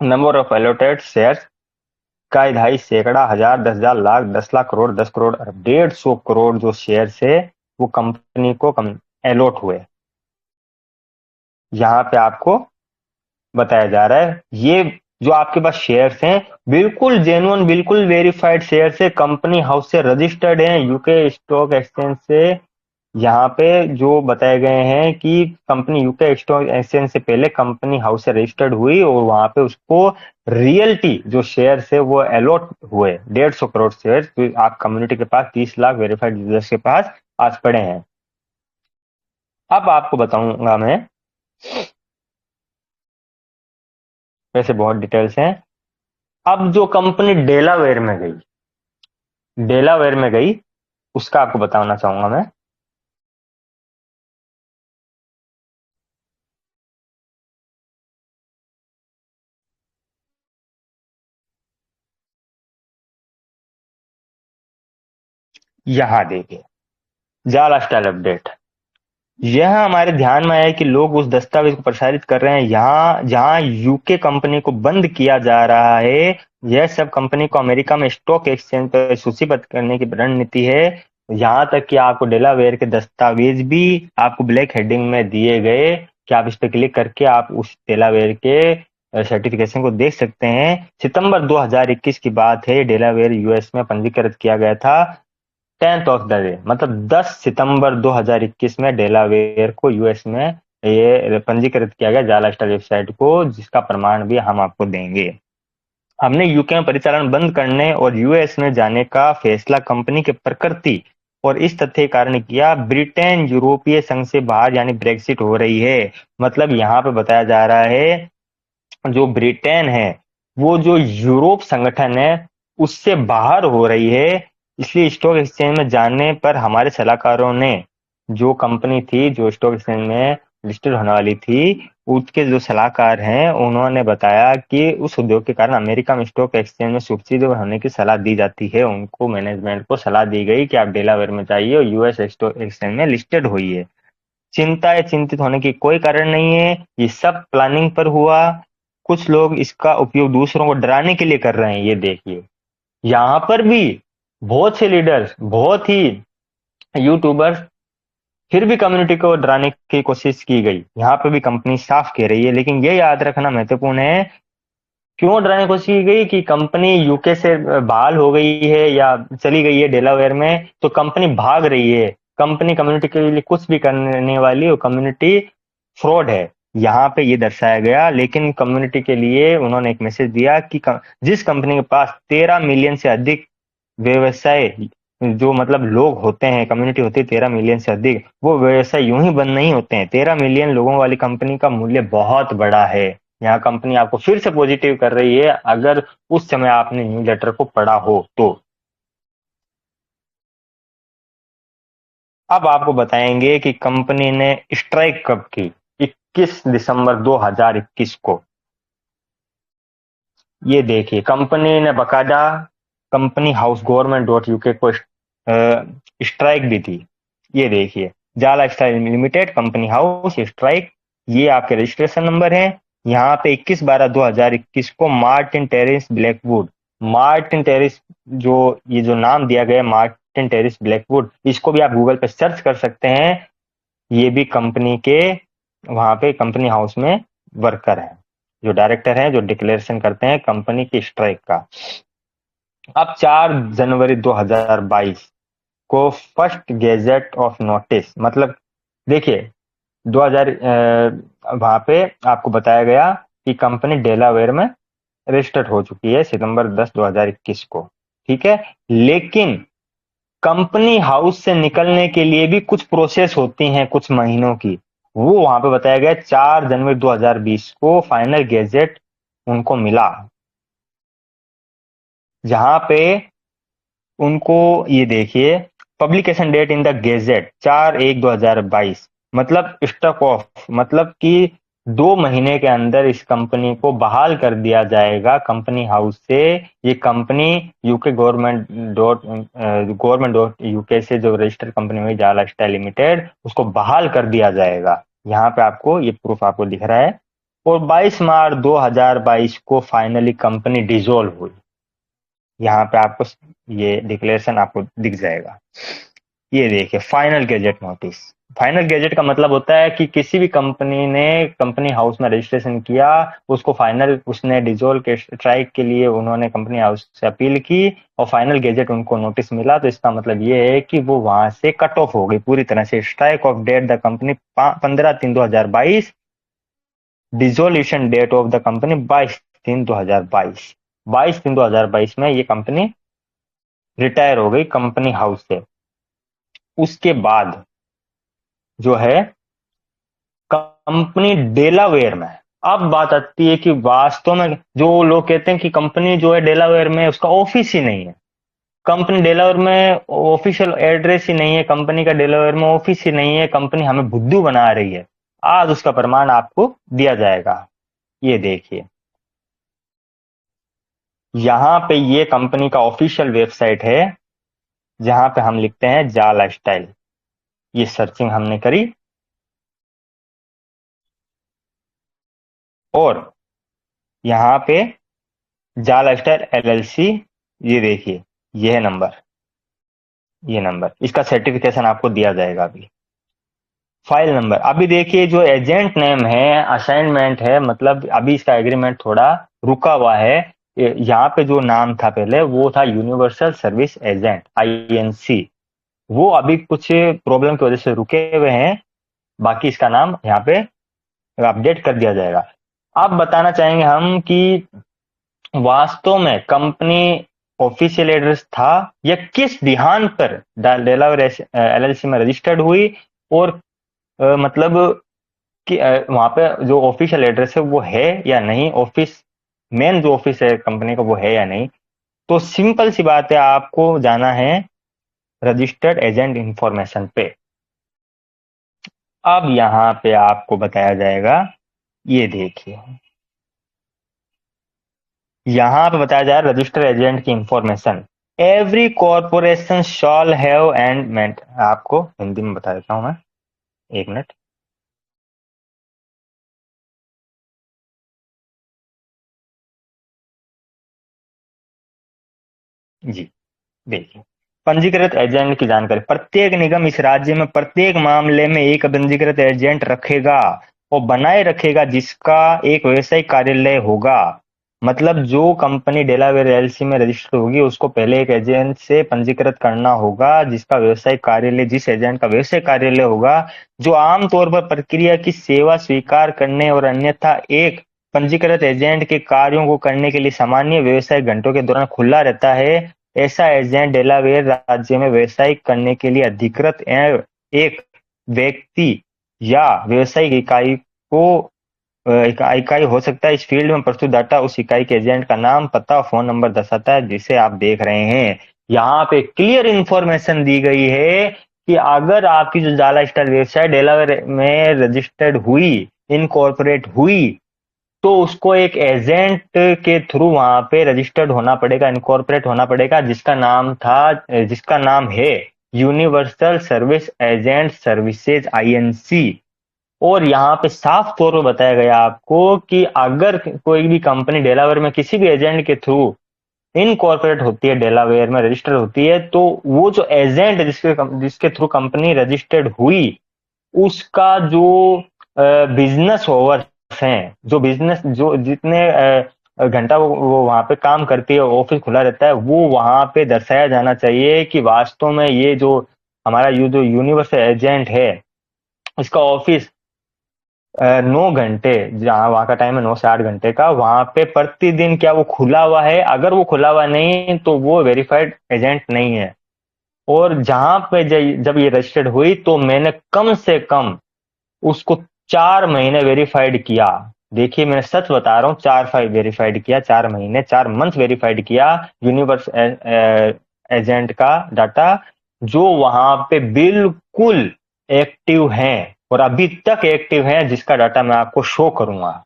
Speaker 1: नंबर ऑफ अलॉटेड शेयर्स का 2.5 सैकड़ा, हजार, 10,000, लाख, 10 लाख, करोड़, 10 करोड़, 150 करोड़ जो शेयर है वो कंपनी को अलॉट हुए। यहाँ पे आपको बताया जा रहा है ये जो आपके पास शेयर्स हैं बिल्कुल जेन्युइन, बिल्कुल वेरीफाइड शेयर्स है, कंपनी हाउस से रजिस्टर्ड हैं, यूके स्टॉक एक्सचेंज से। यहाँ पे जो बताए गए हैं कि कंपनी यूके स्टॉक एक्सचेंज से पहले कंपनी हाउस से रजिस्टर्ड हुई और वहां पे उसको रियल्टी जो शेयर है वो अलॉट हुए 150 करोड़ शेयर। तो आप कम्युनिटी के पास 30 लाख वेरीफाइड यूजर्स के पास आज पड़े हैं। अब आपको बताऊंगा मैं, वैसे बहुत डिटेल्स हैं। अब जो कंपनी डेलावेयर में गई, डेलावेयर में गई उसका आपको बताना चाहूंगा मैं। यहाँ देखिए, जाल स्टाइल अपडेट, यह हमारे ध्यान में आया कि लोग उस दस्तावेज को प्रसारित कर रहे हैं यहाँ जहां यूके कंपनी को बंद किया जा रहा है। यह सब कंपनी को अमेरिका में स्टॉक एक्सचेंज पर सूचीबद्ध करने की रणनीति है। यहाँ तक कि आपको डेलावेयर के दस्तावेज भी आपको ब्लैक हेडिंग में दिए गए कि आप इस पर क्लिक करके आप उस डेलावेयर के सर्टिफिकेशन को देख सकते हैं। सितंबर 2021 की बात है, डेलावेयर यूएस में पंजीकृत किया गया था 10th ऑफ द डे, मतलब 10 सितंबर 2021 में डेलावेयर को यूएस में ये पंजीकृत किया गया जाला स्टार वेबसाइट को, जिसका प्रमाण भी हम आपको देंगे। हमने यूके में परिचालन बंद करने और यूएस में जाने का फैसला कंपनी के प्रकृति और इस तथ्य के कारण किया, ब्रिटेन यूरोपीय संघ से बाहर यानी ब्रेक्सिट हो रही है। मतलब यहाँ पे बताया जा रहा है जो ब्रिटेन है वो जो यूरोप संगठन है उससे बाहर हो रही है। इसलिए स्टॉक एक्सचेंज में जाने पर हमारे सलाहकारों ने, जो कंपनी थी जो स्टॉक एक्सचेंज में लिस्टेड होने वाली थी, उसके जो सलाहकार हैं उन्होंने बताया कि उस उद्योग के कारण अमेरिका में स्टॉक एक्सचेंज में सुरक्षित होने की सलाह दी जाती है। उनको मैनेजमेंट को सलाह दी गई कि आप डेलावेयर में जाइए और यूएस स्टॉक एक्सचेंज में लिस्टेड होइए। चिंता या चिंतित होने की कोई कारण नहीं है, ये सब प्लानिंग पर हुआ। कुछ लोग इसका उपयोग दूसरों को डराने के लिए कर रहे हैं। ये देखिए यहाँ पर भी बहुत से लीडर्स, बहुत ही यूट्यूबर्स, फिर भी कम्युनिटी को डराने की कोशिश की गई। यहाँ पे भी कंपनी साफ कह रही है, लेकिन ये याद रखना महत्वपूर्ण है क्यों डराने की कोशिश की गई कि कंपनी यूके से बहाल हो गई है या चली गई है डेलावेयर में, तो कंपनी भाग रही है। कंपनी कम्युनिटी के लिए कुछ भी करने वाली और कम्युनिटी फ्रॉड है, यहाँ पे ये दर्शाया गया। लेकिन कम्युनिटी के लिए उन्होंने एक मैसेज दिया कि जिस कंपनी के पास 13 मिलियन से अधिक व्यवसाय, जो मतलब लोग होते हैं, कम्युनिटी होती है 13 मिलियन से अधिक, वो व्यवसाय यूं ही बंद नहीं होते हैं। 13 मिलियन लोगों वाली कंपनी का मूल्य बहुत बड़ा है। यहाँ कंपनी आपको फिर से पॉजिटिव कर रही है अगर उस समय आपने न्यूज लेटर को पढ़ा हो तो। अब आपको बताएंगे कि कंपनी ने स्ट्राइक कब की। 21 दिसंबर 2021 को। ये देखिए कंपनी ने बकायदा कंपनी हाउस गवर्नमेंट.uk को स्ट्राइक भी दी। ये देखिए जाला style limited company house strike, ये आपके रजिस्ट्रेशन नंबर है। यहाँ पे 21/12/2021 को Martin Terris Blackwood, Martin Terris, जो ये जो नाम दिया गया मार्टिन टेरिस ब्लैकवुड, इसको भी आप गूगल पे सर्च कर सकते हैं। ये भी कंपनी के वहां पे कंपनी हाउस में वर्कर हैं, जो डायरेक्टर हैं, जो डिक्लेरेशन करते हैं कंपनी की स्ट्राइक का। अब 4 जनवरी 2022 को फर्स्ट गेजेट ऑफ नोटिस, मतलब देखिए 2000 वहां पे आपको बताया गया कि कंपनी डेलावेयर में रजिस्टर्ड हो चुकी है सितंबर 10 2021 को, ठीक है। लेकिन कंपनी हाउस से निकलने के लिए भी कुछ प्रोसेस होती हैं कुछ महीनों की, वो वहां पे बताया गया 4 जनवरी 2020 को फाइनल गैजेट उनको मिला, जहां पे उनको, ये देखिए, publication date in the gazette 4/1/2022, मतलब स्टॉक ऑफ, मतलब कि 2 महीने के अंदर इस कंपनी को बहाल कर दिया जाएगा कंपनी हाउस से। ये company UK government dot UK से जो रजिस्टर्ड कंपनी हुई जाला स्टाइल लिमिटेड, उसको बहाल कर दिया जाएगा। यहाँ पे आपको ये प्रूफ आपको दिख रहा है। और 22 मार्च 2022 को फाइनली कंपनी डिसॉल्व हुई। यहाँ पे आपको ये डिक्लेरेशन आपको दिख जाएगा। ये देखिए final gadget notice. Final gadget का मतलब होता है कि किसी भी कंपनी ने कंपनी हाउस में रजिस्ट्रेशन किया, उसको फाइनल, उसने डिसॉल्व के स्ट्राइक के लिए उन्होंने कंपनी हाउस से अपील की और फाइनल गैजेट उनको नोटिस मिला, तो इसका मतलब ये है कि वो वहां से कट ऑफ हो गई पूरी तरह से। Strike off date the company 15/3/2022, dissolution date of the company 22/3/2022। 22/3/2022 में ये कंपनी रिटायर हो गई कंपनी हाउस से। उसके बाद जो है कंपनी डेलावेयर में, अब बात आती है कि वास्तव में जो लोग कहते हैं कि कंपनी जो है डेलावेयर में उसका ऑफिस ही नहीं है, कंपनी डेलावेयर में ऑफिशियल एड्रेस ही नहीं है, कंपनी का डेलावेयर में ऑफिस ही नहीं है, कंपनी हमें बुद्धू बना रही है, आज उसका प्रमाण आपको दिया जाएगा। ये देखिए, यहाँ पे ये कंपनी का ऑफिशियल वेबसाइट है, जहां पे हम लिखते हैं जाला स्टाइल। ये सर्चिंग हमने करी और यहाँ पे जाला स्टाइल एलएलसी, ये देखिए, ये है नंबर, ये नंबर, इसका सर्टिफिकेशन आपको दिया जाएगा अभी। फाइल नंबर, अभी देखिए जो एजेंट नेम है, असाइनमेंट है, मतलब अभी इसका एग्रीमेंट थोड़ा रुका हुआ है। यहाँ पे जो नाम था पहले वो था यूनिवर्सल सर्विस एजेंट आईएनसी, वो अभी कुछ प्रॉब्लम की वजह से रुके हुए हैं, बाकी इसका नाम यहाँ पे अपडेट कर दिया जाएगा। अब बताना चाहेंगे हम कि वास्तव में कंपनी ऑफिशियल एड्रेस था या किस ध्यान पर डेलावेयर एलएलसी में रजिस्टर्ड हुई, और मतलब कि वहां पे जो ऑफिशियल एड्रेस है वो है या नहीं, ऑफिस, मेन जो ऑफिस है कंपनी का वो है या नहीं। तो सिंपल सी बात है, आपको जाना है रजिस्टर्ड एजेंट इंफॉर्मेशन पे। अब यहाँ पे आपको बताया जाएगा, ये देखिए, यहाँ पे बताया जा रहा है रजिस्टर एजेंट की information, every corporation shall have and maintain. आपको हिंदी में बता देता हूँ मैं, एक मिनट। जी देखिए, पंजीकृत एजेंट की जानकारी, प्रत्येक निगम इस राज्य में प्रत्येक मामले में एक पंजीकृत एजेंट रखेगा और बनाए रखेगा, जिसका एक व्यवसायिक कार्यालय होगा। मतलब जो कंपनी डेलावेयर एलसी में रजिस्टर्ड होगी उसको पहले एक एजेंट से पंजीकृत करना होगा, जिसका व्यवसायिक कार्यालय, जिस एजेंट का व्यवसायिक कार्यालय होगा, जो आमतौर पर प्रक्रिया की सेवा स्वीकार करने और अन्यथा एक पंजीकृत एजेंट के कार्यों को करने के लिए सामान्य व्यवसायिक घंटों के दौरान खुला रहता है। ऐसा एजेंट डेलावेयर राज्य में व्यवसायिक करने के लिए अधिकृत एक व्यक्ति या व्यवसायिक इकाई को इकाई हो सकता है। इस फील्ड में प्रस्तुत डाटा उस इकाई के एजेंट का नाम, पता, फोन नंबर दर्शाता है, जिसे आप देख रहे हैं। यहाँ पे क्लियर इंफॉर्मेशन दी गई है कि अगर आपकी जो जाला स्टाइल वेबसाइट डेलावेयर में रजिस्टर्ड हुई, इनकॉर्पोरेट हुई, तो उसको एक एजेंट के थ्रू वहां पे रजिस्टर्ड होना पड़ेगा, इनकॉर्पोरेट होना पड़ेगा, जिसका नाम था, जिसका नाम है universal service agent services INC. और यहाँ पे साफ तौर पर बताया गया आपको कि अगर कोई भी कंपनी डेलावेयर में किसी भी एजेंट के थ्रू इनकॉर्पोरेट होती है, डेलावेयर में रजिस्टर होती है, तो वो जो एजेंट है जिसके थ्रू कंपनी रजिस्टर्ड हुई, उसका जो बिजनेस ओवर्स हैं, जो बिजनेस, जो जितने घंटा वो वहां पे काम करती है, ऑफिस खुला रहता है, वो वहां पे दर्शाया जाना चाहिए कि वास्तव में ये जो हमारा जो यूनिवर्सल एजेंट है, इसका ऑफिस 9 घंटे, जहाँ वहाँ का टाइम है 9 से 8 घंटे का, वहां पे प्रतिदिन क्या वो खुला हुआ है? अगर वो खुला हुआ नहीं तो वो वेरीफाइड एजेंट नहीं है। और जहां पे जब ये रजिस्टर्ड हुई तो मैंने कम से कम उसको 4 महीने वेरीफाइड किया। देखिए मैं सच बता रहा हूँ, 4 5 वेरीफाइड किया, 4 महीने, 4 मंथ वेरीफाइड किया यूनिवर्स एजेंट का डाटा, जो वहां पे बिल्कुल एक्टिव हैं और अभी तक एक्टिव हैं, जिसका डाटा मैं आपको शो करूंगा।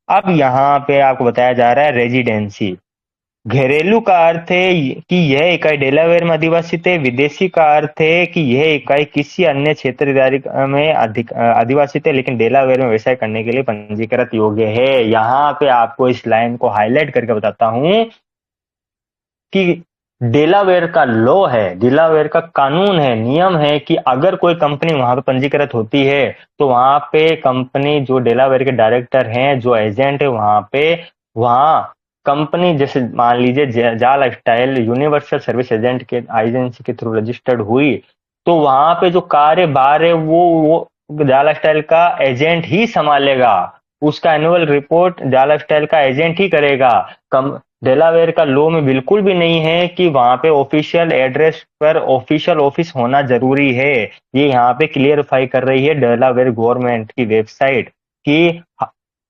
Speaker 1: अब यहाँ पे आपको बताया जा रहा है रेजिडेंसी। घरेलू का अर्थ है कि यह इकाई डेलावेयर में अधिवासित है। विदेशी का अर्थ है कि यह इकाई किसी अन्य क्षेत्रधारी में अधिवासित है लेकिन डेलावेयर में व्यवसाय करने के लिए पंजीकृत योग्य है। यहाँ पे आपको इस लाइन को हाईलाइट करके बताता हूँ कि डेलावेयर का लॉ है, डेलावेयर का कानून है, नियम है कि अगर कोई कंपनी वहां पे पंजीकृत होती है तो वहां पे कंपनी, जो डेलावेयर के डायरेक्टर हैं, जो एजेंट है वहां पे, वहां कंपनी जैसे मान लीजिए जाल स्टाइल यूनिवर्सल सर्विस एजेंट के एजेंसी के थ्रू रजिस्टर्ड हुई, तो वहां पे जो कार्यभार है वो जाल स्टाइल का एजेंट ही संभालेगा। उसका एनुअल रिपोर्ट जाल स्टाइल का एजेंट ही करेगा। डेलावेयर का लॉ में बिल्कुल भी नहीं है कि वहां पे ऑफिशियल एड्रेस पर ऑफिशियल ऑफिस होना जरूरी है। ये यहाँ पे क्लियरफाई कर रही है डेलावेयर गवर्नमेंट की वेबसाइट कि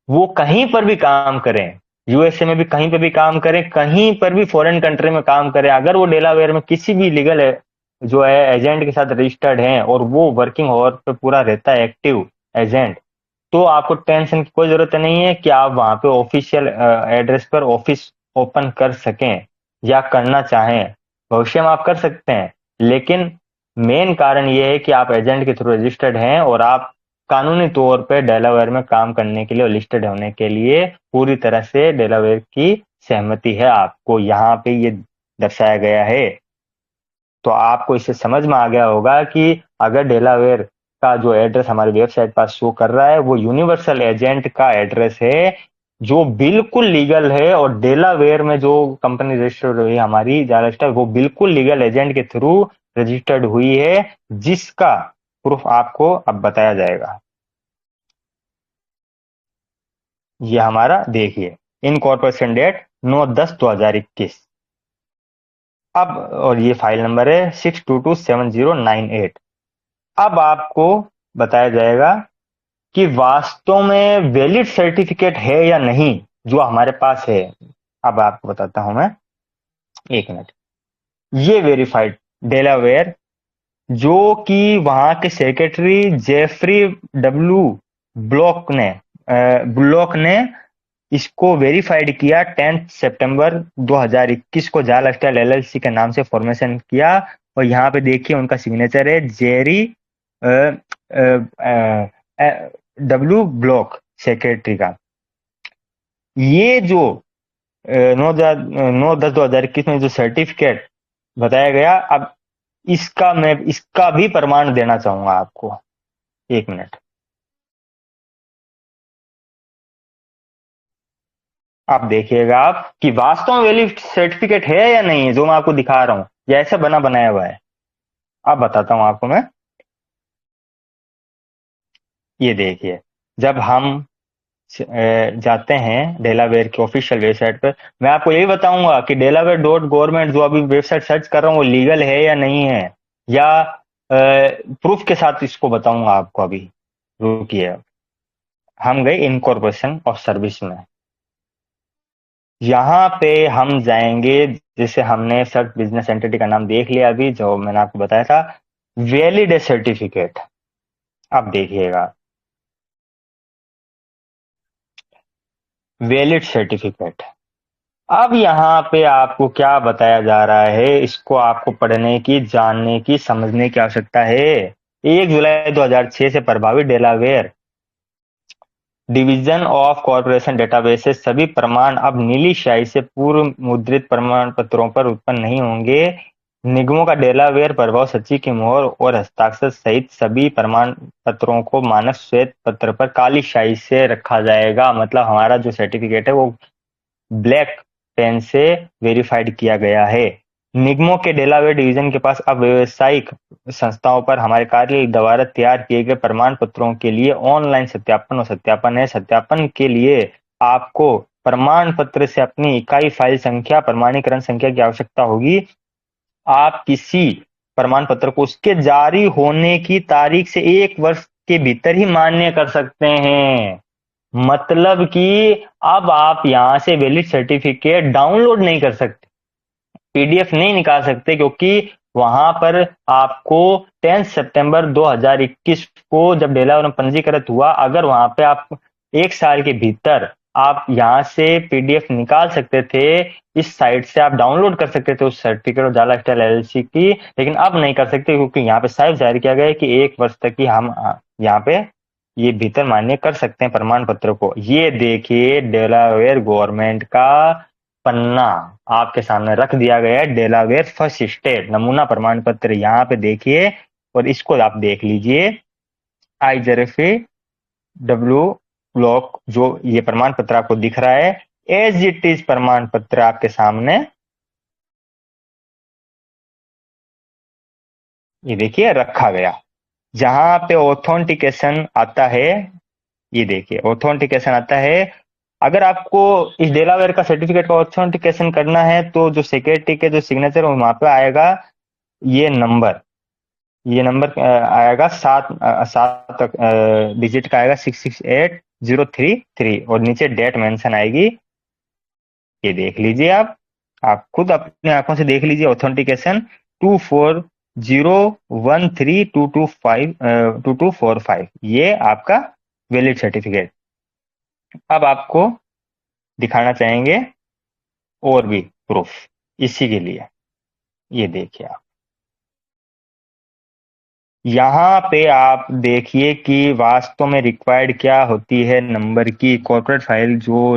Speaker 1: वो कहीं पर भी काम करें, यूएसए में भी कहीं पर भी काम करें, कहीं पर भी फॉरेन कंट्री में काम करें, अगर वो डेलावेयर में किसी भी लीगल जो है एजेंट के साथ रजिस्टर्ड है और वो वर्किंग आवर पे पूरा रहता है एक्टिव एजेंट, तो आपको टेंशन की कोई जरूरत नहीं है कि आप वहां पे ऑफिशियल एड्रेस पर ऑफिस ओपन कर सकें या करना चाहें। भविष्य में आप कर सकते हैं, लेकिन मेन कारण ये है कि आप एजेंट के थ्रू रजिस्टर्ड हैं और आप कानूनी तौर पे डेलावेयर में काम करने के लिए और लिस्टेड होने के लिए पूरी तरह से डेलावेयर की सहमति है, आपको यहाँ पे ये दर्शाया गया है। तो आपको इससे समझ में आ गया होगा कि अगर डेलावेयर का जो एड्रेस हमारी वेबसाइट पर शो कर रहा है वो यूनिवर्सल एजेंट का एड्रेस है, जो बिल्कुल लीगल है, और डेलावेयर में जो कंपनी रजिस्टर्ड हुई है हमारी जालस्टर, वो बिल्कुल लीगल एजेंट के थ्रू रजिस्टर्ड हुई है, जिसका प्रूफ आपको अब बताया जाएगा। ये हमारा देखिए इनकॉर्पोरेशन डेट 9/10/2021। अब और ये फाइल नंबर है 6227098। अब आपको बताया जाएगा कि वास्तव में वैलिड सर्टिफिकेट है या नहीं जो हमारे पास है। अब आपको बताता हूं मैं, 1 मिनट। ये वेरीफाइड डेलावेयर, जो कि वहां के सेक्रेटरी जेफरी डब्ल्यू ब्लॉक ने इसको वेरीफाइड किया 10 सितंबर 2021 को, जाल स्टाइल एलएलसी के नाम से फॉर्मेशन किया। और यहाँ पे देखिए उनका सिग्नेचर है जेरी डब्ल्यू ब्लॉक, सेक्रेटरी का। ये जो 9/10/2021 में जो सर्टिफिकेट बताया गया, अब इसका भी प्रमाण देना चाहूंगा आपको। 1 मिनट। आप देखिएगा आप कि वास्तव में वैलिड सर्टिफिकेट है या नहीं है जो मैं आपको दिखा रहा हूं, या ऐसे बना बनाया हुआ है। अब बताता हूं आपको मैं। ये देखिए, जब हम जाते हैं डेलावेयर की ऑफिशियल वेबसाइट पर, मैं आपको यही बताऊंगा कि डेलावेयर.गवर्नमेंट जो अभी वेबसाइट सर्च कर रहा हूँ वो लीगल है या नहीं है, या प्रूफ के साथ इसको बताऊंगा आपको अभी। रुकिए, हम गए इनकॉर्पोरेशन ऑफ सर्विस में। यहाँ पे हम जाएंगे, जैसे हमने सर्च बिजनेस एंटिटी का नाम देख लिया अभी, जो मैंने आपको बताया था, वैलिड सर्टिफिकेट। अब देखिएगा, वैलिड सर्टिफिकेट। अब यहाँ पे आपको क्या बताया जा रहा है, इसको आपको पढ़ने की, जानने की, समझने की आवश्यकता है। 1 जुलाई 2006 से प्रभावित Delaware division of corporation databases सभी प्रमाण अब नीली स्याही से पूर्व मुद्रित प्रमाण पत्रों पर उत्पन्न नहीं होंगे। निगमों का डेलावेयर प्रभाव सची की मोहर और हस्ताक्षर सहित सभी प्रमाण पत्रों को मानक श्वेत पत्र पर काली स्याही से रखा जाएगा। मतलब हमारा जो सर्टिफिकेट है वो ब्लैक पेन से वेरीफाइड किया गया है। निगमों के डेलावेयर डिवीजन के पास अब व्यावसायिक संस्थाओं पर हमारे कार्य द्वारा तैयार किए गए प्रमाण पत्रों के लिए ऑनलाइन सत्यापन और सत्यापन है। सत्यापन के लिए आपको प्रमाण पत्र से अपनी इकाई फाइल संख्या प्रमाणीकरण संख्या की आवश्यकता होगी। आप किसी प्रमाण पत्र को उसके जारी होने की तारीख से 1 वर्ष के भीतर ही मान्य कर सकते हैं। मतलब कि अब आप यहाँ से वैलिड सर्टिफिकेट डाउनलोड नहीं कर सकते, पीडीएफ नहीं निकाल सकते, क्योंकि वहां पर आपको 10 सितंबर 2021 को जब डेलावेयर में पंजीकृत हुआ, अगर वहां पे आप 1 साल के भीतर आप यहाँ से पीडीएफ निकाल सकते थे, इस साइट से आप डाउनलोड कर सकते थे उस सर्टिफिकेट और जाला स्टाइल एलएलसी की, लेकिन अब नहीं कर सकते, क्योंकि यहाँ पे साफ जारी किया गया है कि 1 वर्ष तक ही हम यहाँ पे ये भीतर मान्य कर सकते हैं प्रमाण पत्र को। ये देखिए डेलावेयर गवर्नमेंट का पन्ना आपके सामने रख दिया गया है, डेलावेयर फर्स्ट स्टेट नमूना प्रमाण पत्र, यहाँ पे देखिए और इसको आप देख लीजिए। IJRFA डब्ल्यू ब्लॉक जो ये प्रमाण पत्र आपको दिख रहा है, एज इट इज प्रमाण पत्र आपके सामने, ये देखिए रखा गया। जहां पे ऑथेंटिकेशन आता है, ये देखिए ऑथेंटिकेशन आता है। अगर आपको इस डेलावेयर का सर्टिफिकेट का ऑथेंटिकेशन करना है तो जो सिक्योरिटी के जो सिग्नेचर वहां पे आएगा, ये नंबर, ये नंबर आएगा 7 डिजिट का आएगा, 668033, और नीचे डेट मेंशन आएगी। ये देख लीजिए आप खुद अपनी आंखों से देख लीजिए। ऑथेंटिकेशन 240132252245, ये आपका वैलिड सर्टिफिकेट। अब आपको दिखाना चाहेंगे और भी प्रूफ इसी के लिए, ये देखिए आप यहाँ पे आप देखिए कि वास्तव में रिक्वायर्ड क्या होती है। नंबर की कॉर्पोरेट फाइल जो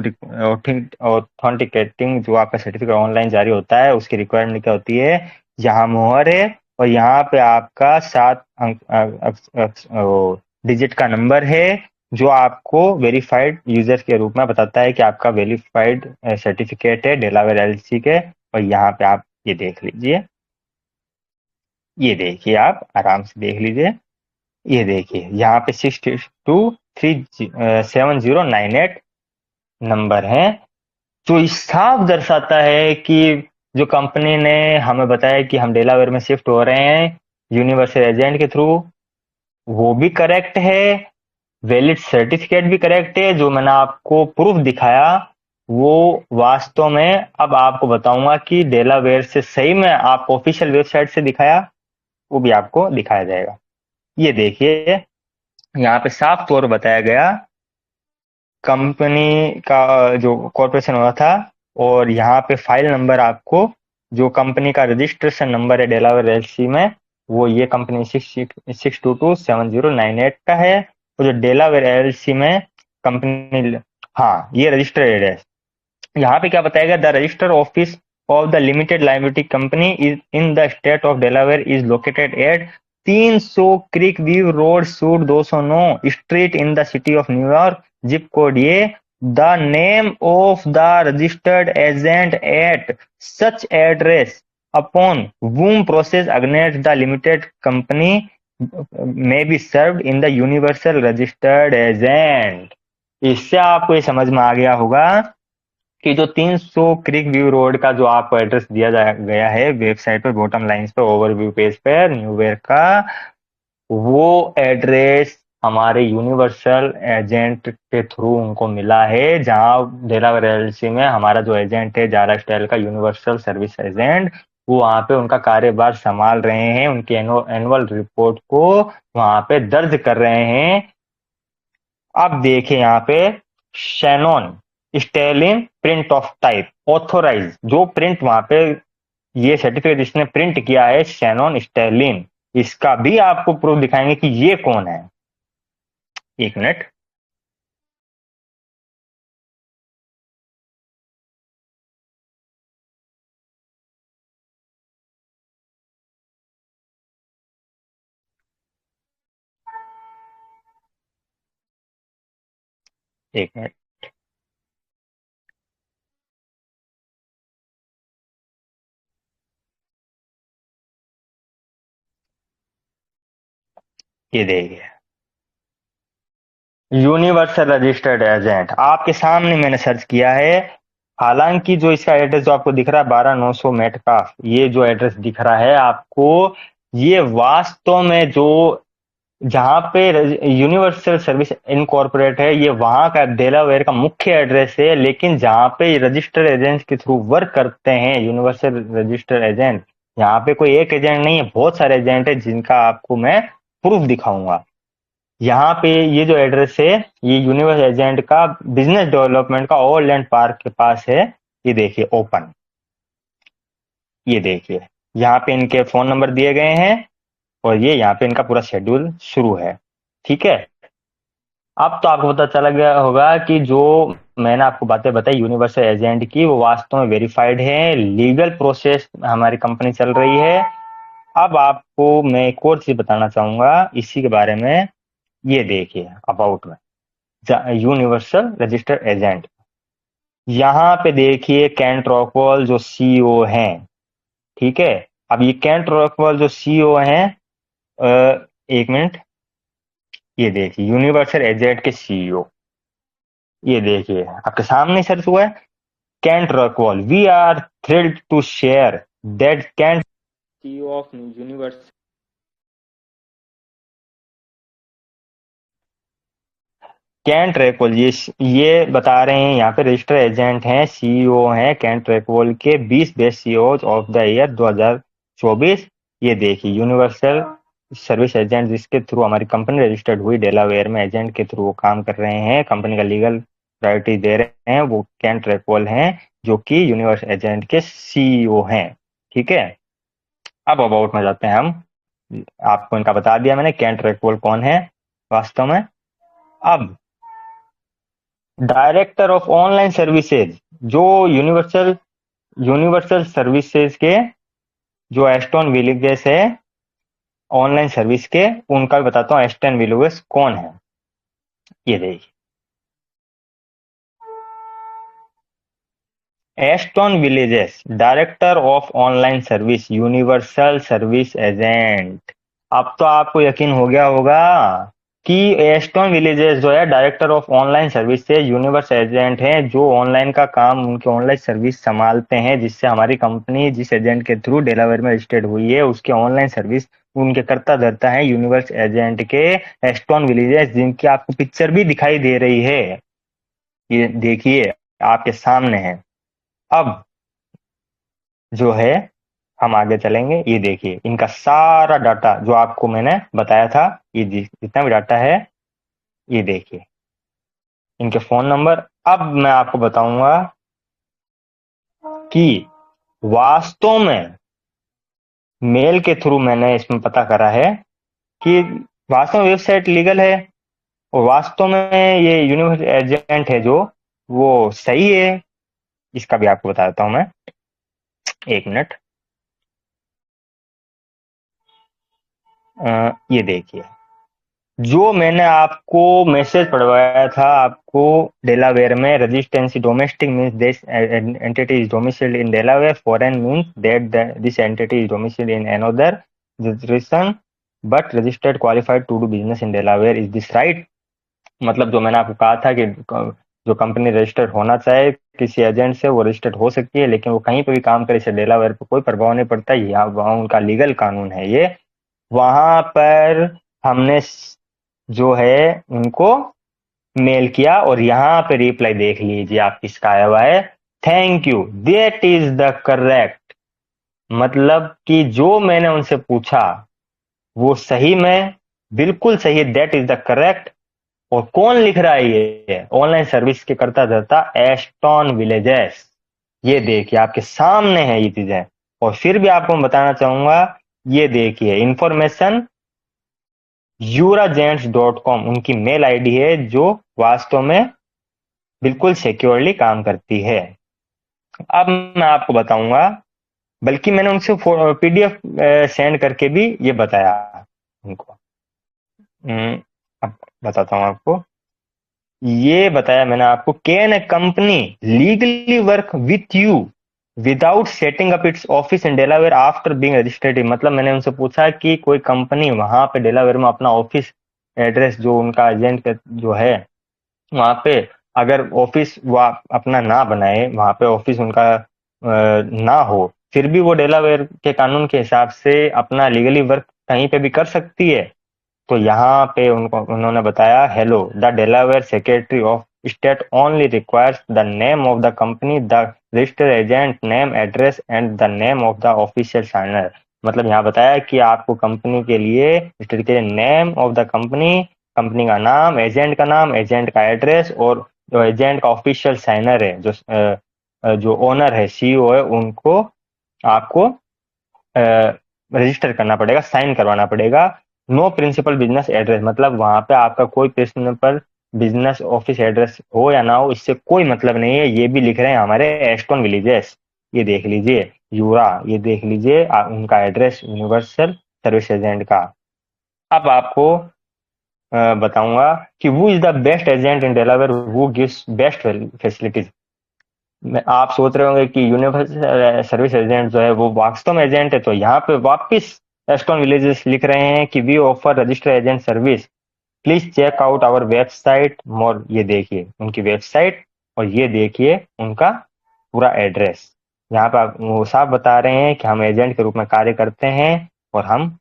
Speaker 1: ऑथेंटिकेटिंग जो आपका सर्टिफिकेट ऑनलाइन जारी होता है, उसकी रिक्वायरमेंट क्या होती है। यहाँ मोहर है और यहाँ पे आपका 7 अंक डिजिट का नंबर है, जो आपको वेरीफाइड यूजर के रूप में बताता है कि आपका वेरीफाइड सर्टिफिकेट है डेलावेयर एलएलसी के। और यहाँ पे आप ये देख लीजिए, ये देखिए आप आराम से देख लीजिए। ये देखिए यहाँ पे 623709 नंबर है, जो साफ दर्शाता है कि जो कंपनी ने हमें बताया कि हम डेलावेयर में शिफ्ट हो रहे हैं यूनिवर्सल एजेंट के थ्रू, वो भी करेक्ट है। वैलिड सर्टिफिकेट भी करेक्ट है। जो मैंने आपको प्रूफ दिखाया वो वास्तव में अब आपको बताऊंगा कि डेलावेयर से सही में आप ऑफिशियल वेबसाइट से दिखाया, वो भी आपको दिखाया जाएगा। ये देखिए यहाँ पे साफ तौर पर बताया गया कंपनी का जो कॉर्पोरेशन हुआ था, और यहाँ पे फाइल नंबर आपको जो कंपनी का रजिस्ट्रेशन नंबर है डेलावेयर एलसी में, वो ये कंपनी 6227098 का है। और जो डेलावेयर एलसी में कंपनी, हाँ ये रजिस्टर्ड है। यहाँ पे क्या बताया गया, the register office of the limited liability company is in the state of Delaware is located at 300 creek view road suite 209 street in the city of New York, zip code ये। The name of the registered agent at such address upon whom process against the limited company may be served in the universal registered agent। इससे आपको ये समझ में आ गया होगा कि जो 300 क्रिक व्यू रोड का जो आपको एड्रेस दिया गया है वेबसाइट पर बॉटम लाइंस पे ओवरव्यू पेज पर न्यूवेयर का, वो एड्रेस हमारे यूनिवर्सल एजेंट के थ्रू उनको मिला है। जहां डेलावेयर एलएलसी में हमारा जो एजेंट है जारा स्टाइल का यूनिवर्सल सर्विस एजेंट, वो वहां पे उनका कार्यभार संभाल रहे हैं, उनकी एनुअल रिपोर्ट को वहां पे दर्ज कर रहे हैं। अब देखिए यहाँ पे शैनॉन स्टेलिन प्रिंट ऑफ टाइप ऑथोराइज, जो प्रिंट वहां पे ये सर्टिफिकेट जिसने प्रिंट किया है शैनॉन स्टेलिन, इसका भी आपको प्रूफ दिखाएंगे कि ये कौन है। एक मिनट, एक मिनट। ये देखिए, यूनिवर्सल रजिस्टर्ड एजेंट आपके सामने मैंने सर्च किया है। हालांकि जो इसका एड्रेस जो आपको दिख रहा है 12900 मेटकाफ, ये जो एड्रेस दिख रहा है आपको, ये वास्तव में जो जहां पे यूनिवर्सल सर्विस इनकॉर्पोरेट है, ये वहां का डेलावेयर का मुख्य एड्रेस है। लेकिन जहां पे रजिस्टर्ड एजेंट के थ्रू वर्क करते हैं यूनिवर्सल रजिस्टर्ड एजेंट, यहाँ पे कोई एक एजेंट नहीं है, बहुत सारे एजेंट है जिनका आपको मैं प्रूफ दिखाऊंगा। यहाँ पे ये जो एड्रेस है, ये यूनिवर्स एजेंट का बिजनेस डेवलपमेंट का ओल्ड लैंड पार्क के पास है। ये देखिए ओपन, ये देखिए यहाँ पे इनके फोन नंबर दिए गए हैं और ये यहाँ पे इनका पूरा शेड्यूल शुरू है। ठीक है, अब तो आपको पता चला गया होगा कि जो मैंने आपको बातें बताई यूनिवर्सल एजेंट की, वो वास्तव में वेरीफाइड है, लीगल प्रोसेस हमारी कंपनी चल रही है। अब आपको मैं एक और चीज बताना चाहूंगा इसी के बारे में। ये देखिए अबाउट में यूनिवर्सल रजिस्टर्ड एजेंट, यहाँ पे देखिए कैंट रॉकवॉल जो सीईओ हैं। ठीक है, अब ये कैंट रॉकवॉल जो सीईओ हैं, एक मिनट, ये देखिए यूनिवर्सल एजेंट के सीईओ, ये देखिए आपके सामने सर्च हुआ है Kent Rockwall. We are thrilled to share that Kent CEO of universal Kent Rackwall, ये बता रहे हैं यहाँ पे रजिस्टर एजेंट हैं, सीईओ हैं कैंट रैकवॉल के 20 best CEO of the year 2024। ये देखिए यूनिवर्सल सर्विस एजेंट जिसके थ्रू हमारी कंपनी रजिस्टर्ड हुई डेलावेयर में, एजेंट के थ्रू वो काम कर रहे हैं, कंपनी का लीगल प्रायोरिटी दे रहे हैं, वो कैंट रैकवॉल हैं जो कि यूनिवर्सल एजेंट के सीईओ हैं। ठीक है, अब अबाउट में जाते हैं हम। आपको इनका बता दिया मैंने कैंट रैकवॉल कौन है वास्तव में। अब डायरेक्टर ऑफ ऑनलाइन सर्विसेज जो यूनिवर्सल यूनिवर्सल सर्विसेज के जो एस्टन विलिगेस है ऑनलाइन सर्विस के, उनका भी बताता हूँ एस्टन विलिगेस कौन है। ये देखिए Aston Villeges director of online service universal service agent. अब तो आपको यकीन हो गया होगा कि एस्टन विलेजेस जो है डायरेक्टर ऑफ ऑनलाइन सर्विस से यूनिवर्स एजेंट हैं, जो ऑनलाइन का काम उनके ऑनलाइन सर्विस संभालते हैं, जिससे हमारी कंपनी जिस एजेंट के थ्रू डेलावेयर में रजिस्टर्ड हुई है उसके ऑनलाइन सर्विस उनके करता धरता है यूनिवर्स एजेंट के एस्टन विलेजेस, जिनकी आपको पिक्चर भी दिखाई दे रही है। ये देखिए आपके सामने है। अब जो है हम आगे चलेंगे, ये देखिए इनका सारा डाटा जो आपको मैंने बताया था, ये जितना भी डाटा है, ये देखिए इनके फोन नंबर। अब मैं आपको बताऊंगा कि वास्तव में मेल के थ्रू मैंने इसमें पता करा है कि वास्तव में वेबसाइट लीगल है और वास्तव में ये यूनिवर्सल एजेंट है जो वो सही है। इसका भी आपको बताता हूं मैं, एक मिनट। ये देखिए जो मैंने आपको मैसेज पढ़वाया था आपको, डेलावेयर में residency domestic means this entity is domiciled in Delaware, foreign means that this entity is domiciled in another jurisdiction but registered qualified to do business in Delaware, is this right. मतलब जो मैंने आपको कहा था कि जो company registered होना चाहे किसी एजेंट से, वो रजिस्टर्ड हो सकती है, लेकिन वो कहीं पर भी काम करे इसे डेलावेयर पर कोई प्रभाव नहीं पड़ता, यहाँ वहाँ उनका लीगल कानून है ये। वहां पर हमने जो है उनको मेल किया और यहाँ पे रिप्लाई देख लीजिए आप किसका आया हुआ है। Thank you that is the correct. मतलब कि जो मैंने उनसे पूछा वो सही में बिल्कुल सही है, दैट इज द करेक्ट। और कौन लिख रहा है ये ऑनलाइन सर्विस के करता धरता एस्टन विलेजेस। ये देखिए आपके सामने है ये चीजें। और फिर भी आपको मैं बताना चाहूंगा, ये देखिए इंफॉर्मेशन यूराजेंट्स.com उनकी मेल आईडी है जो वास्तव में बिल्कुल सिक्योरली काम करती है। अब मैं आपको बताऊंगा, बल्कि मैंने उनसे पीडीएफ सेंड करके भी ये बताया उनको। अब बताता हूँ आपको, ये बताया मैंने आपको, can a company legally work with you without setting up it's office in Delaware after being registered. मतलब मैंने उनसे पूछा कि कोई कंपनी वहां पे डेलावेयर में अपना ऑफिस एड्रेस जो उनका एजेंट का जो है वहां पे अगर ऑफिस वो अपना ना बनाए, वहां पे ऑफिस उनका ना हो, फिर भी वो डेलावेयर के कानून के हिसाब से अपना लीगली वर्क कहीं पे भी कर सकती है। तो यहाँ पे उनको उन्होंने बताया, hello, the Delaware secretary of state only requires the name of the company, the registered agent name, address and the name of the official signer. मतलब यहाँ बताया कि आपको कंपनी के लिए रजिस्टर्ड के name of the company, company का नाम, एजेंट का एड्रेस, और जो एजेंट का ऑफिशियल साइनर है, जो ओनर है, सीईओ है, उनको आपको रजिस्टर करना पड़ेगा, साइन करवाना पड़ेगा। नो प्रिंसिपल बिजनेस एड्रेस, मतलब वहां पे आपका कोई प्रिंसिपल बिजनेस ऑफिस एड्रेस हो या ना हो, इससे कोई मतलब नहीं है। ये भी लिख रहे हैं हमारे एस्टोन विलेजेस, ये देख लीजिए, यूरा, ये देख लीजिए उनका एड्रेस यूनिवर्सल सर्विस एजेंट का। अब आपको बताऊंगा कि वो is the best agent in Delaware वो गिव्स बेस्ट फैसिलिटीज। आप सोच रहे होंगे कि यूनिवर्सल सर्विस एजेंट जो है वो वास्तव में एजेंट है, तो यहाँ पे वापस एस्टोन विलेजेस लिख रहे हैं कि we offer register agent service, please check out our website more. ये देखिए उनकी वेबसाइट, और ये देखिए उनका पूरा एड्रेस। यहाँ पे वो साफ बता रहे हैं कि हम एजेंट के रूप में कार्य करते हैं, और हम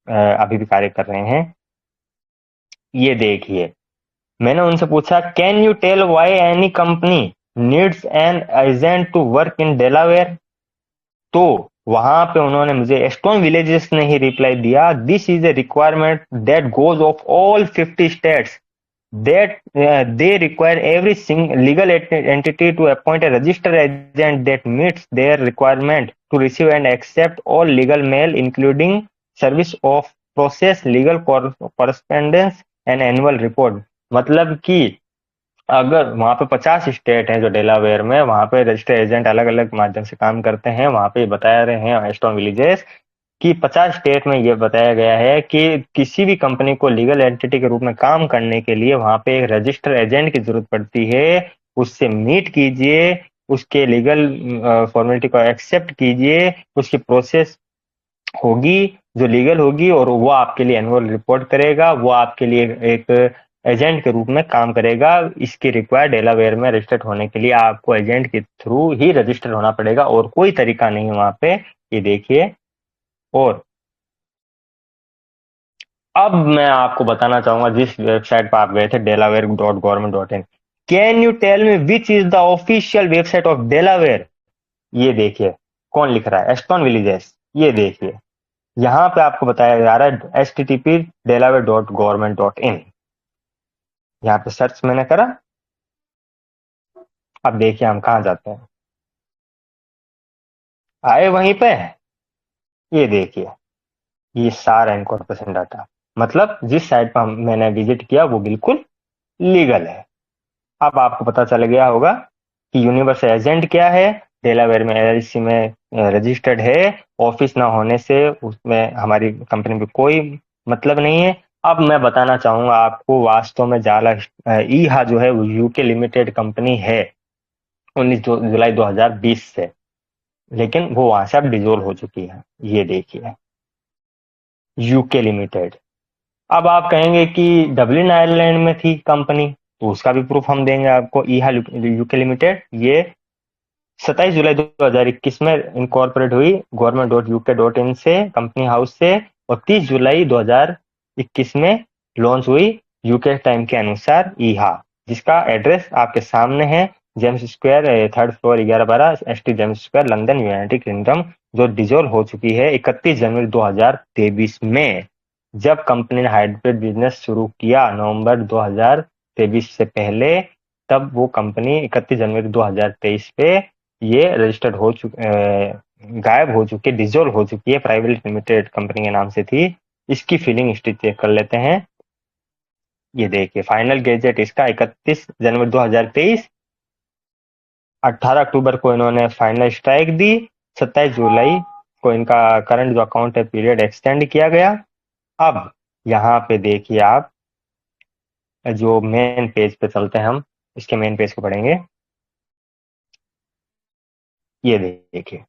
Speaker 1: अभी भी कार्य कर रहे हैं। ये देखिए, मैंने उनसे पूछा, can you tell why any company needs an agent to work in Delaware. तो वहां पे उन्होंने मुझे एस्टोन विलेजेस ने ही रिप्लाई दिया, this is a requirement that goes of all 50 states, that they require every legal entity to appoint a registered agent that meets their requirement to receive and accept all legal mail, including service of process, legal correspondence and annual report। मतलब कि अगर वहां पे 50 state हैं जो Delaware में, वहां पे रजिस्टर्ड एजेंट अलग अलग माध्यम से काम करते हैं। वहां पे बता रहे हैं एस्टोन विलेजेस कि 50 स्टेट में ये बताया गया है कि किसी भी कंपनी को लीगल एंटिटी के रूप में काम करने के लिए वहां पे एक रजिस्टर एजेंट की जरूरत पड़ती है। उससे मीट कीजिए, उसके लीगल फॉर्मेलिटी को एक्सेप्ट कीजिए, उसकी प्रोसेस होगी जो लीगल होगी, और वो आपके लिए एनुअल रिपोर्ट करेगा, वो आपके लिए एक एजेंट के रूप में काम करेगा। इसके रिक्वायर डेलावेयर में रजिस्टर्ड होने के लिए आपको एजेंट के थ्रू ही रजिस्टर होना पड़ेगा, और कोई तरीका नहीं है वहां पे। ये देखिए, और अब मैं आपको बताना चाहूंगा जिस वेबसाइट पर आप गए थे, delaware.government.in, can you tell me which is the official website of Delaware. ये देखिए कौन लिख रहा है, एस्टोन विलेजेस। ये देखिए यहाँ पे आपको बताया जा रहा है http://delaware.government.in। यहाँ पे सर्च मैंने करा, अब देखिए हम कहाँ जाते हैं, आए वहीं पे, ये देखिए, ये सारा इनकॉर्पोरेशन डाटा, मतलब जिस साइट पर मैंने विजिट किया वो बिल्कुल लीगल है। अब आपको पता चल गया होगा कि यूनिवर्सल एजेंट क्या है, डेलावेयर में एलएलसी में रजिस्टर्ड है, ऑफिस ना होने से उसमें हमारी कंपनी में कोई मतलब नहीं है। अब मैं बताना चाहूंगा आपको, वास्तव में जाला ईहा जो है वो यूके लिमिटेड कंपनी है 19 जुलाई 2020 से, लेकिन वो वहां से अब डिजोल्व हो चुकी है। ये देखिए, यूके लिमिटेड। अब आप कहेंगे कि डब्लिन आयरलैंड में थी कंपनी, तो उसका भी प्रूफ हम देंगे आपको। ईहा यूके लिमिटेड ये 27 जुलाई 2021 में इनकॉर्पोरेट हुई government.uk.in से, कंपनी हाउस से, और 30 जुलाई 2021 में लॉन्च हुई यूके टाइम के अनुसार ईहा, जिसका एड्रेस आपके सामने है, James square, 3rd floor, 1112 ST James square, London, United kingdom, जो डिजोल्व हो चुकी है 31 जनवरी 2023 में। जब कंपनी ने हाइब्रिड बिजनेस शुरू किया नवंबर 2023 से पहले, तब वो कंपनी 31 जनवरी 2023 पे ये रजिस्टर्ड हो गायब हो चुकी है, डिजोल्व हो चुकी है, प्राइवेट लिमिटेड कंपनी के नाम से थी। इसकी फिलिंग हिस्ट्री चेक कर लेते हैं। ये देखिए फाइनल गेजेट इसका 31 जनवरी 2023, 18 अक्टूबर को इन्होंने फाइनल स्ट्राइक दी, 27 जुलाई को इनका करंट जो अकाउंट है पीरियड एक्सटेंड किया गया। अब यहाँ पे देखिए आप, जो मेन पेज पे चलते हैं हम, इसके मेन पेज को पढ़ेंगे। ये देखिए,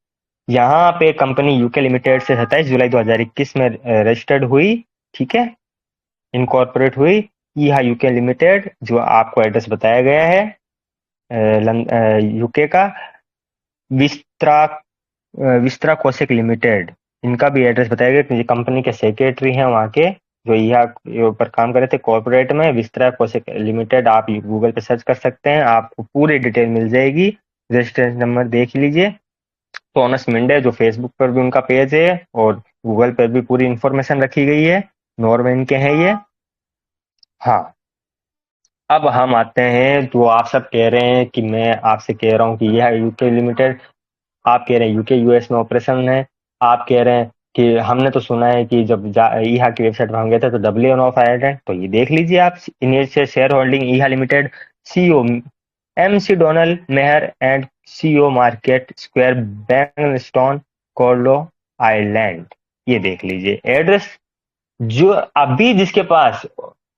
Speaker 1: यहाँ पे कंपनी यूके लिमिटेड से 27 जुलाई 2021 में रजिस्टर्ड हुई, ठीक है, इनकॉर्पोरेट हुई। यहाँ यूके लिमिटेड जो आपको एड्रेस बताया गया है यूके का, विस्त्रा विस्त्रा कोसेक लिमिटेड, इनका भी एड्रेस बताया गया कि कंपनी के सेक्रेटरी हैं वहाँ के, जो यहाँ के ऊपर काम कर रहे थे कॉर्पोरेट में, विस्त्रा कोसेक लिमिटेड। आप गूगल पे सर्च कर सकते हैं, आपको पूरी डिटेल मिल जाएगी। रजिस्ट्रेशन नंबर देख लीजिए। टोनस मिंडे जो फेसबुक पर भी उनका पेज है और गूगल पर भी पूरी इंफॉर्मेशन रखी गई है। नॉर्वे के हैं ये। हाँ, अब हम आते हैं, जो आप सब कह रहे हैं कि मैं आपसे कह रहा हूँ कि यह यूके लिमिटेड, आप कह रहे हैं यूके यूएस में ऑपरेशन है। आप कह रहे हैं कि हमने तो सुना है कि जब ईहा की वेबसाइट पर हम गए थे तो डब्ल्यू ऑफ आयरलैंड, तो ये देख लीजिए आप, इनिशियल शेयर होल्डिंग ईहा limited, CEO MC Donal Maher and CEO market square Bangstone Carlow Ireland. ये देख लीजिए एड्रेस, जो अभी जिसके पास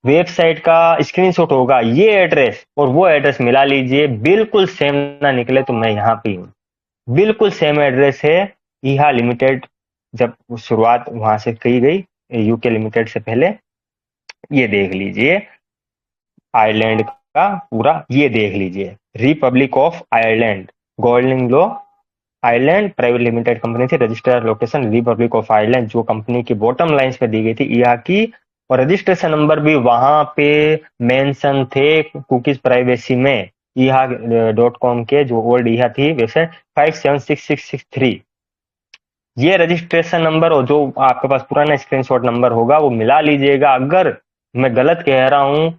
Speaker 1: वेबसाइट का स्क्रीनशॉट होगा ये एड्रेस और वो एड्रेस मिला लीजिए, बिल्कुल सेम ना निकले तो मैं यहाँ पे हूँ। बिल्कुल सेम एड्रेस है ईहा लिमिटेड, जब शुरुआत वहां से की गई यूके लिमिटेड से पहले। ये देख लीजिए आयरलैंड का पूरा, ये देख लीजिए republic of Ireland, Golding Low Ireland private limited company थी, registered location republic of Ireland, जो कंपनी की बॉटम लाइंस पे दी गई थी ईहा की, और रजिस्ट्रेशन नंबर भी वहां पे मेंशन थे कुकीज प्राइवेसी में, ईहा .com के जो ओल्ड ईहा थी वेबसाइट 576663। ये रजिस्ट्रेशन नंबर और जो आपके पास पुराना स्क्रीनशॉट नंबर होगा वो मिला लीजिएगा। अगर मैं गलत कह रहा हूं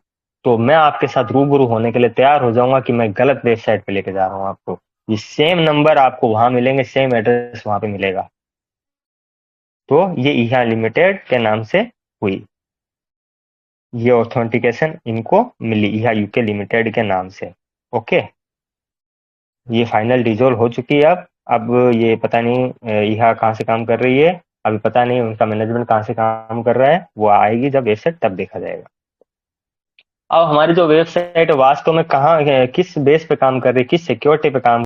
Speaker 1: तो मैं आपके साथ रूबरू होने के लिए तैयार हो जाऊंगा कि मैं गलत वेबसाइट पे लेके जा रहा हूं आपको। ये सेम नंबर आपको वहां मिलेंगे, सेम एड्रेस वहां पे मिलेगा। तो ये ईहा लिमिटेड के नाम से हुई, ये ऑथेंटिकेशन इनको मिली ईहा यूके लिमिटेड के नाम से। ओके, ये फाइनल रिजोल्व हो चुकी है। अब ये पता नहीं ईहा कहाँ से काम कर रही है, अभी पता नहीं उनका मैनेजमेंट कहाँ से काम कर रहा है, वो आएगी जब वेबसाइट तब देखा जाएगा। अब हमारी जो वेबसाइट वास्तव में कहाँ किस बेस पे काम कर रही है, किस सिक्योरिटी पे काम